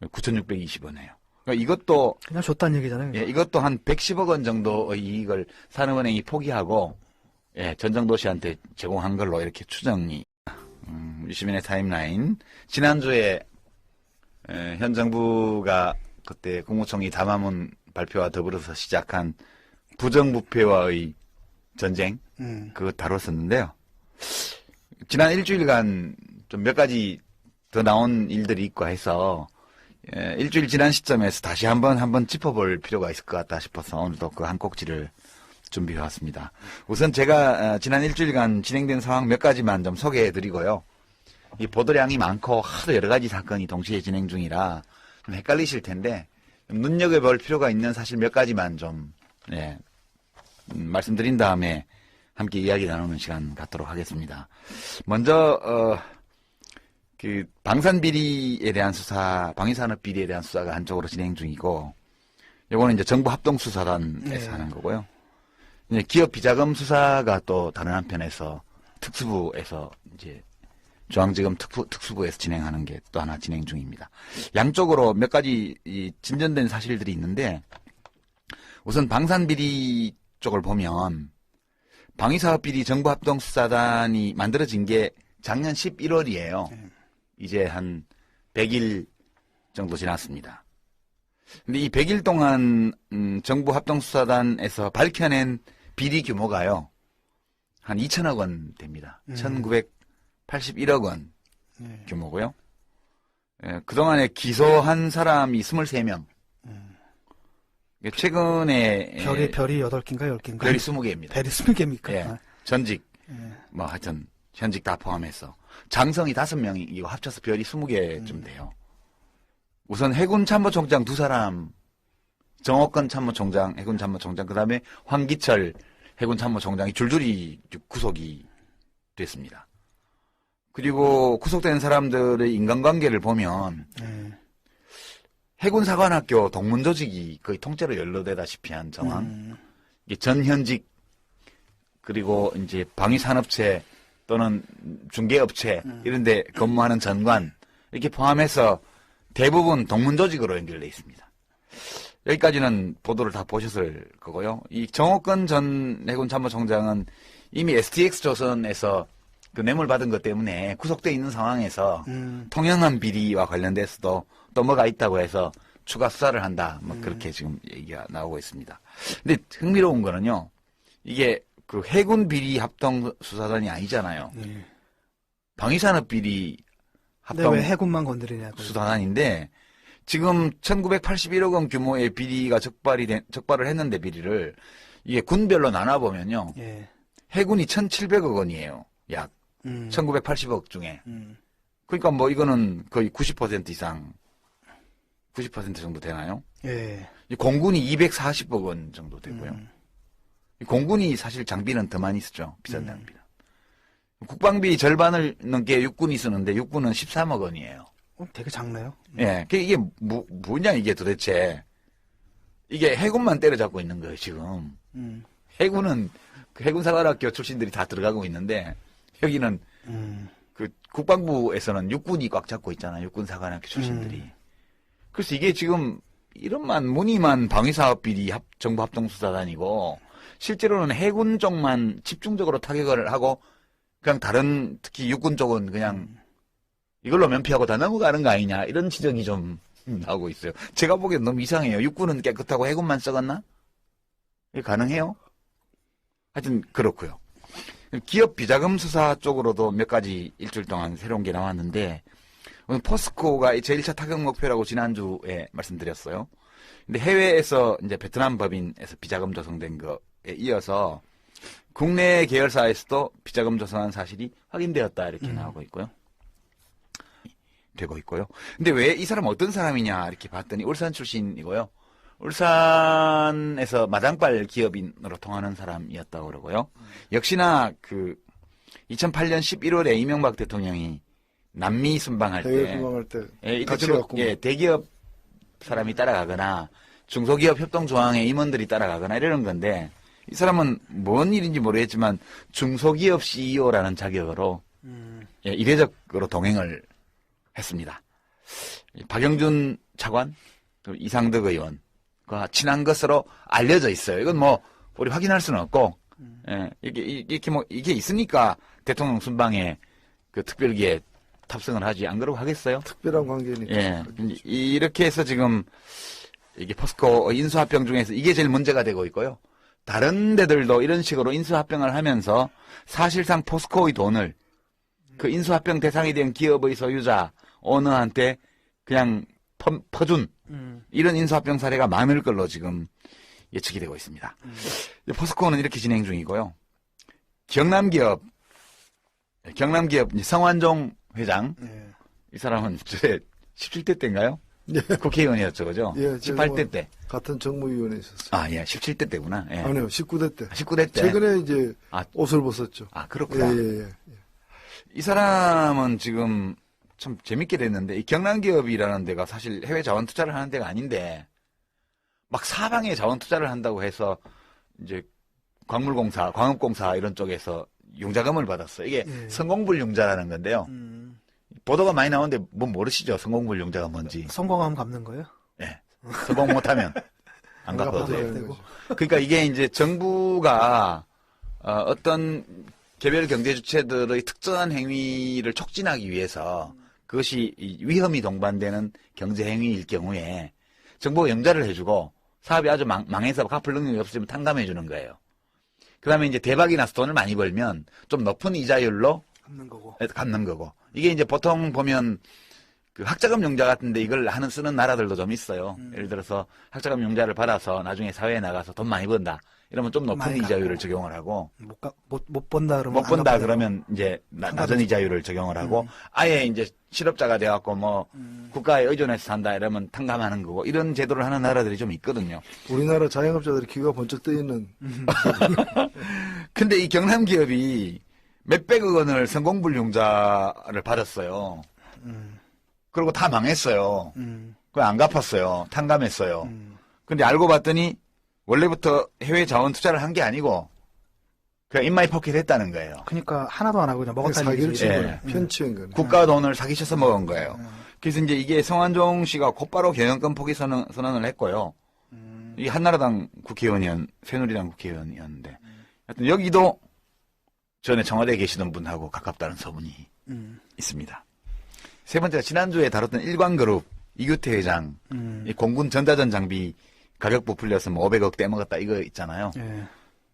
9,620원에요. 그러니까 이것도 그냥 줬다는 얘기잖아요. 예, 이것도 한 110억 원 정도의 이익을 산업은행이 포기하고 예, 전정도 씨한테 제공한 걸로 이렇게 추정이. 유시민의 타임라인. 지난주에 현 정부가 그때 국무총리 담화문 발표와 더불어서 시작한 부정부패와의 전쟁 그거 다뤘었는데요. 지난 일주일간 좀 몇 가지 더 나온 일들이 있고 해서 일주일 지난 시점에서 다시 한번 짚어볼 필요가 있을 것 같다 싶어서 오늘도 그 한 꼭지를 준비해 왔습니다. 우선 제가 지난 일주일간 진행된 상황 몇 가지만 좀 소개해 드리고요. 이 보도량이 많고 하도 여러 가지 사건이 동시에 진행 중이라 좀 헷갈리실 텐데 눈여겨볼 필요가 있는 사실 몇 가지만 좀 말씀드린 다음에 함께 이야기 나누는 시간 갖도록 하겠습니다. 먼저 그 방산비리에 대한 수사, 방위산업비리에 대한 수사가 한쪽으로 진행 중이고, 요거는 이제 정부 합동수사단에서 하는 거고요. 이제 기업 비자금 수사가 또 다른 한편에서 특수부에서 이제 중앙지검 특수부에서 진행하는 게 또 하나 진행 중입니다. 양쪽으로 몇 가지 진전된 사실들이 있는데, 우선 방산비리 쪽을 보면 방위사업비리 정부합동수사단이 만들어진 게 작년 11월이에요. 이제 한 100일 정도 지났습니다. 근데 이 100일 동안 정부합동수사단에서 밝혀낸 비리 규모가요. 한 2천억 원 됩니다. 1981억 원 규모고요. 예, 그동안에 기소한 사람이 23명. 최근에 별이 8개인가 10개인가? 별이 20개입니다. 별이 20개입니까? 예, 전직 뭐 하여튼 현직 다 포함해서 장성이 5명이 이거 합쳐서 별이 20개쯤 돼요. 우선 해군 참모총장 2사람, 정옥건 참모총장, 해군 참모총장, 그 다음에 황기철 해군 참모총장이 줄줄이 구속이 됐습니다. 그리고 구속된 사람들의 인간관계를 보면 해군사관학교 동문조직이 거의 통째로 연루되다시피 한 상황. 이게 전현직 그리고 이제 방위산업체 또는 중개업체 이런 데 근무하는 전관 이렇게 포함해서 대부분 동문조직으로 연결돼 있습니다. 여기까지는 보도를 다 보셨을 거고요. 이 정옥근 전 해군 참모총장은 이미 STX조선에서 그 뇌물 받은 것 때문에 구속돼 있는 상황에서 통영한 비리와 관련돼서도 또 뭐가 있다고 해서 추가 수사를 한다. 뭐 그렇게 지금 얘기가 나오고 있습니다. 근데 흥미로운 거는요. 이게 그 해군 비리 합동 수사단이 아니잖아요. 방위산업 비리 근데 합동 왜 해군만 건드리냐고. 수사단인데 지금 1981억 원 규모의 비리가 적발을 했는데 비리를 이게 군별로 나눠 보면요. 예. 해군이 1,700억 원이에요. 약 1980억 중에. 그러니까 뭐 이거는 거의 90% 이상 90% 정도 되나요? 예. 이 공군이 240억 원 정도 되고요. 이 공군이 사실 장비는 더 많이 쓰죠. 비싼 장비는. 국방비 절반을 넘게 육군이 쓰는데 육군은 13억 원이에요. 되게 작네요. 예. 이게 뭐냐 이게 도대체. 이게 해군만 때려잡고 있는 거예요, 지금. 해군은 그 해군사관학교 출신들이 다 들어가고 있는데 여기는 그 국방부에서는 육군이 꽉 잡고 있잖아요. 육군사관학교 출신들이. 그래서 이게 지금 이런만 무늬만 방위사업비리 정부합동수사단이고 실제로는 해군 쪽만 집중적으로 타격을 하고 그냥 다른 특히 육군 쪽은 그냥 이걸로 면피하고 다 넘어가는 거 아니냐 이런 지적이 좀 나오고 있어요. 제가 보기엔 너무 이상해요. 육군은 깨끗하고 해군만 썩었나? 이게 가능해요? 하여튼 그렇고요. 기업 비자금 수사 쪽으로도 몇 가지 일주일 동안 새로운 게 나왔는데 포스코가 제1차 타격 목표라고 지난주에 말씀드렸어요. 근데 해외에서 이제 베트남 법인에서 비자금 조성된 거에 이어서 국내 계열사에서도 비자금 조성한 사실이 확인되었다 이렇게 나오고 있고요. 되고 있고요. 근데 왜 이 사람 어떤 사람이냐 이렇게 봤더니 울산 출신이고요. 울산에서 마장발 기업인으로 통하는 사람이었다고 그러고요. 역시나 그 2008년 11월에 이명박 대통령이 남미 순방할 해외 때, 순방할 때 이때 같이 주로 갔고 대기업 사람이 따라가거나 중소기업 협동조항회 임원들이 따라가거나 이러는 건데 이 사람은 뭔 일인지 모르겠지만 중소기업 CEO라는 자격으로 이례적으로 동행을 했습니다. 박영준 차관, 이상덕 의원과 친한 것으로 알려져 있어요. 이건 뭐 우리 확인할 수는 없고 이게 있으니까 대통령 순방에 그 특별기에 탑승을 하지 안 그러고 하겠어요? 특별한 관계니까. 예. 이렇게 해서 지금 이게 포스코 인수합병 중에서 이게 제일 문제가 되고 있고요. 다른 데들도 이런 식으로 인수합병을 하면서 사실상 포스코의 돈을 그 인수합병 대상이 된 기업의 소유자 오너한테 그냥 퍼준 이런 인수합병 사례가 많을 걸로 지금 예측이 되고 있습니다. 포스코는 이렇게 진행 중이고요. 경남기업 성완종 회장 이 사람은 17대 때인가요? 예. 국회의원이었죠, 그죠? 예, 18대 때. 같은 정무위원회 있었어요. 아, 예, 17대 때구나. 예. 아니요, 19대 때. 19대 때. 최근에 이제 아, 옷을 벗었죠. 아, 그렇구나. 예. 이 사람은 지금 참 재밌게 됐는데, 이 경남기업이라는 데가 사실 해외 자원 투자를 하는 데가 아닌데, 막 사방에 자원 투자를 한다고 해서, 이제, 광물공사, 광업공사 이런 쪽에서 융자금을 받았어요. 이게 성공불융자라는 건데요. 보도가 많이 나오는데, 뭐 모르시죠? 성공불융자가 뭔지. 성공하면 갚는 거예요? 예. 성공 못하면 안 갚아도 갚아도 돼요. 되는 거죠. 그러니까 이게 이제 정부가 어떤 개별 경제 주체들의 특정한 행위를 촉진하기 위해서 그것이 위험이 동반되는 경제 행위일 경우에 정부가 영자를 해주고 사업이 아주 망해서 갚을 능력이 없으면 탕감해 주는 거예요. 그 다음에 이제 대박이 나서 돈을 많이 벌면 좀 높은 이자율로 갚는 거고. 이게 이제 보통 보면 그 학자금 융자 같은데 이걸 쓰는 나라들도 좀 있어요. 예를 들어서 학자금 융자를 받아서 나중에 사회에 나가서 돈 많이 번다. 이러면 좀 높은 이자율을 적용을 하고. 못 번다 그러면. 못 번다 그러면 이제 낮은 이자율을 적용을 하고 아예 이제 실업자가 돼갖고 뭐 국가에 의존해서 산다 이러면 탕감하는 거고 이런 제도를 하는 나라들이 좀 있거든요. 우리나라 자영업자들이 귀가 번쩍 뜨이는. 근데 이 경남 기업이 몇백억 원을 성공불융자를 받았어요. 그리고 다 망했어요. 그거 안 갚았어요. 탕감했어요. 근데 알고 봤더니 원래부터 해외 자원 투자를 한 게 아니고 그냥 인마이 포켓 했다는 거예요. 그러니까 하나도 안 하고 그냥 먹었다는 사기를 친 예. 거예요. 편취한 거네. 국가 돈을 사기쳐서 먹은 거예요. 그래서 이제 이게 성완종 씨가 곧바로 경영권 포기 선언을 했고요. 이 한나라당 새누리당 국회의원이었는데 하여튼 여기도 전에 청와대에 계시던 분하고 가깝다는 소문이 있습니다. 세 번째가 지난주에 다뤘던 일광그룹 이규태 회장 이 공군 전자전 장비 가격 부풀려서 뭐 500억 떼먹었다 이거 있잖아요. 예.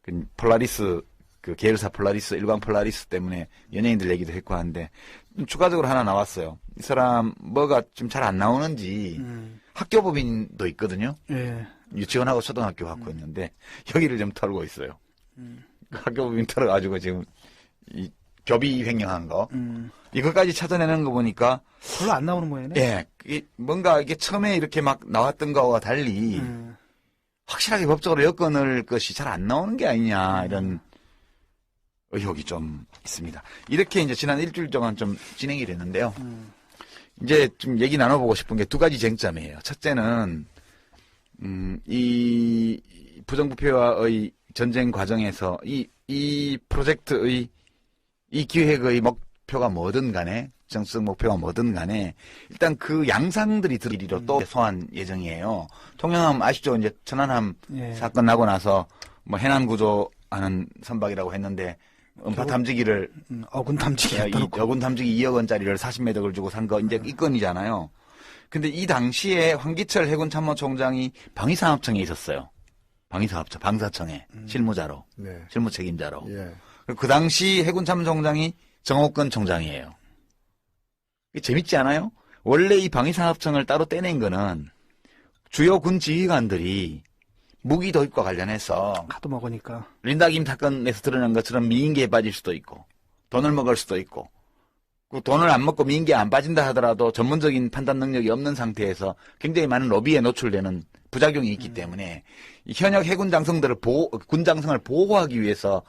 그 폴라리스 그 계열사 폴라리스 일광 폴라리스 때문에 연예인들 얘기도 했고 하는데 추가적으로 하나 나왔어요. 이 사람 뭐가 좀 잘 안 나오는지 학교법인도 있거든요. 예. 유치원하고 초등학교 갖고 있는데 여기를 좀 털고 있어요. 학교법인 털어가지고 지금 이 교비 횡령한 거 이것까지 찾아내는 거 보니까 별로 안 나오는 모양이네. 예, 뭔가 이게 처음에 이렇게 막 나왔던 거와 달리 확실하게 법적으로 엮어낼 것이 잘 안 나오는 게 아니냐 이런 의혹이 좀 있습니다. 이렇게 이제 지난 일주일 동안 좀 진행이 됐는데요. 이제 좀 얘기 나눠보고 싶은 게 두 가지 쟁점이에요. 첫째는 이 부정부패와의 전쟁 과정에서 이 프로젝트의 이 기획의 목표가 뭐든 간에 정책 목표가 뭐든 간에 일단 그 양상들이 들이로 또 소환 예정이에요. 통영함 아시죠? 이제 천안함 예. 사건 나고 나서 뭐 해난 구조하는 선박이라고 했는데 음파 탐지기를 어군 탐지기 이 어군 탐지기 2억 원짜리를 40매덕을 주고 산 거 이제 이 건이잖아요. 근데 이 당시에 황기철 해군참모총장이 방위산업청에 있었어요. 방위사업청, 방사청에 실무자로, 네. 실무 책임자로. 예. 그 당시 해군참모총장이 정옥근 총장이에요. 이게 재밌지 않아요? 원래 이 방위산업청을 따로 떼낸 거는 주요 군 지휘관들이 무기 도입과 관련해서 하도 먹으니까. 린다김 사건에서 드러난 것처럼 미인계에 빠질 수도 있고 돈을 먹을 수도 있고 그 돈을 안 먹고 미인계에 안 빠진다 하더라도 전문적인 판단 능력이 없는 상태에서 굉장히 많은 로비에 노출되는 부작용이 있기 때문에 이 현역 해군 장성들을 군 장성을 보호하기 위해서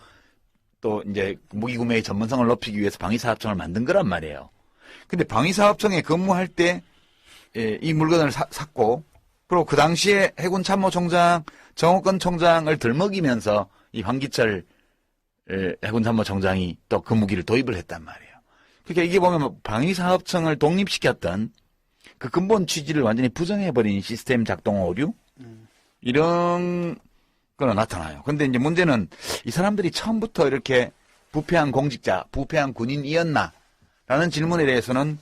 또 이제 무기 구매의 전문성을 높이기 위해서 방위사업청을 만든 거란 말이에요. 근데 방위사업청에 근무할 때 이 물건을 샀고 그리고 그 당시에 해군 참모총장 정옥근 총장을 들먹이면서 이 황기철 해군 참모총장이 또 그 무기를 도입을 했단 말이에요. 그러니까 이게 보면 방위사업청을 독립시켰던 그 근본 취지를 완전히 부정해버린 시스템 작동 오류 이런 거는 나타나요. 근데 이제 문제는 이 사람들이 처음부터 이렇게 부패한 공직자, 부패한 군인이었나? 라는 질문에 대해서는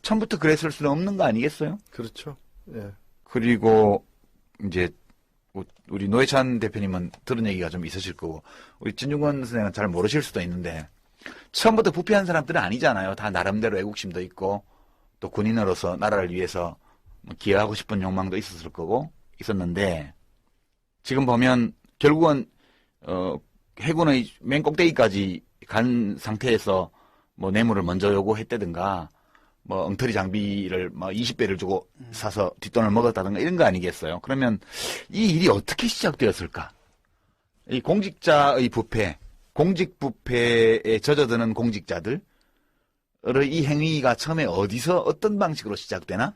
처음부터 그랬을 수는 없는 거 아니겠어요? 그렇죠. 예. 그리고 이제 우리 노회찬 대표님은 들은 얘기가 좀 있으실 거고 우리 진중권 선생님은 잘 모르실 수도 있는데 처음부터 부패한 사람들은 아니잖아요. 다 나름대로 애국심도 있고 또 군인으로서 나라를 위해서 기여하고 싶은 욕망도 있었을 거고 있었는데 지금 보면 결국은 해군의 맨 꼭대기까지 간 상태에서 뭐 뇌물을 먼저 요구했다든가 뭐 엉터리 장비를 뭐 20배를 주고 사서 뒷돈을 먹었다든가 이런 거 아니겠어요? 그러면 이 일이 어떻게 시작되었을까? 이 공직자의 부패, 공직 부패에 젖어드는 공직자들의 이 행위가 처음에 어디서 어떤 방식으로 시작되나?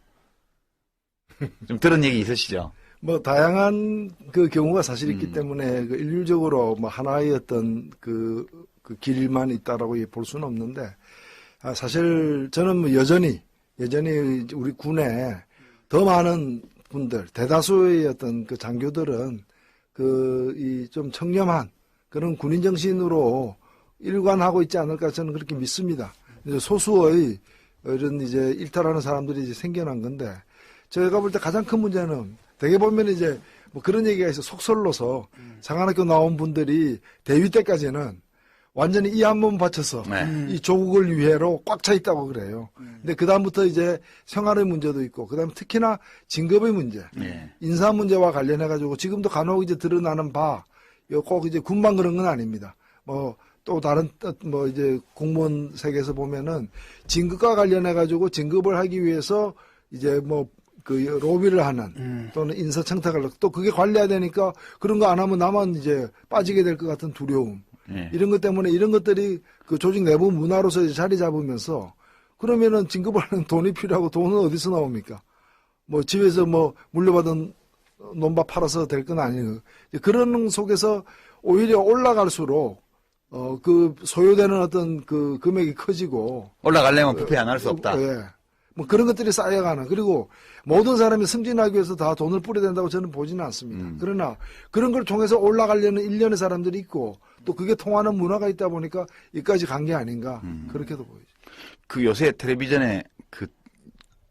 좀 들은 얘기 있으시죠? 뭐 다양한 그 경우가 사실 있기 때문에 그 일률적으로 뭐 하나의 어떤 그 길만 있다라고 볼 수는 없는데 사실 저는 뭐 여전히 우리 군에 더 많은 분들 대다수의 어떤 그 장교들은 그 이 좀 청렴한 그런 군인 정신으로 일관하고 있지 않을까 저는 그렇게 믿습니다. 이제 소수의 이런 이제 일탈하는 사람들이 이제 생겨난 건데 제가 볼 때 가장 큰 문제는 대개 보면 이제 뭐 그런 얘기가 있어 속설로서 장안학교 나온 분들이 대위 때까지는 완전히 이 한 몸 바쳐서 네. 이 조국을 위해로 꽉 차 있다고 그래요. 근데 그 다음부터 이제 생활의 문제도 있고 그다음에 특히나 진급의 문제, 네. 인사 문제와 관련해 가지고 지금도 간혹 이제 드러나는 바, 꼭 이제 군만 그런 건 아닙니다. 뭐 또 다른 뭐 이제 공무원 세계에서 보면은 진급과 관련해 가지고 진급을 하기 위해서 이제 뭐 그 로비를 하는 또는 인사 청탁을 또 그게 관리해야 되니까 그런 거 안 하면 나만 이제 빠지게 될 것 같은 두려움. 네. 이런 것 때문에 이런 것들이 그 조직 내부 문화로서 이제 자리 잡으면서 그러면은 진급을 하는 돈이 필요하고 돈은 어디서 나옵니까? 뭐 집에서 뭐 물려받은 논밭 팔아서 될 건 아니에요. 그런 속에서 오히려 올라갈수록 그 소요되는 어떤 그 금액이 커지고 올라가려면 부패 안 할 수 없다. 예. 뭐 그런 것들이 쌓여가는 그리고 모든 사람이 승진하기 위해서 다 돈을 뿌려야 된다고 저는 보지는 않습니다. 그러나 그런 걸 통해서 올라가려는 일련의 사람들이 있고 또 그게 통하는 문화가 있다 보니까 여기까지 간 게 아닌가 그렇게도 보이죠. 그 요새 텔레비전에 그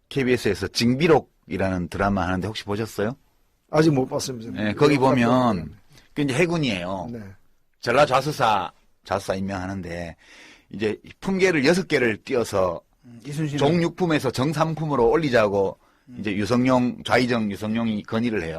KBS에서 징비록이라는 드라마 하는데 혹시 보셨어요? 아직 못 봤습니다. 네, 거기 보면 그 이제 해군이에요. 네. 전라 좌수사 임명하는데 이제 품계를 6개를 띄어서 이순신 종육품에서 정삼품으로 올리자고 이제 유성룡 좌의정 유성룡이 건의를 해요.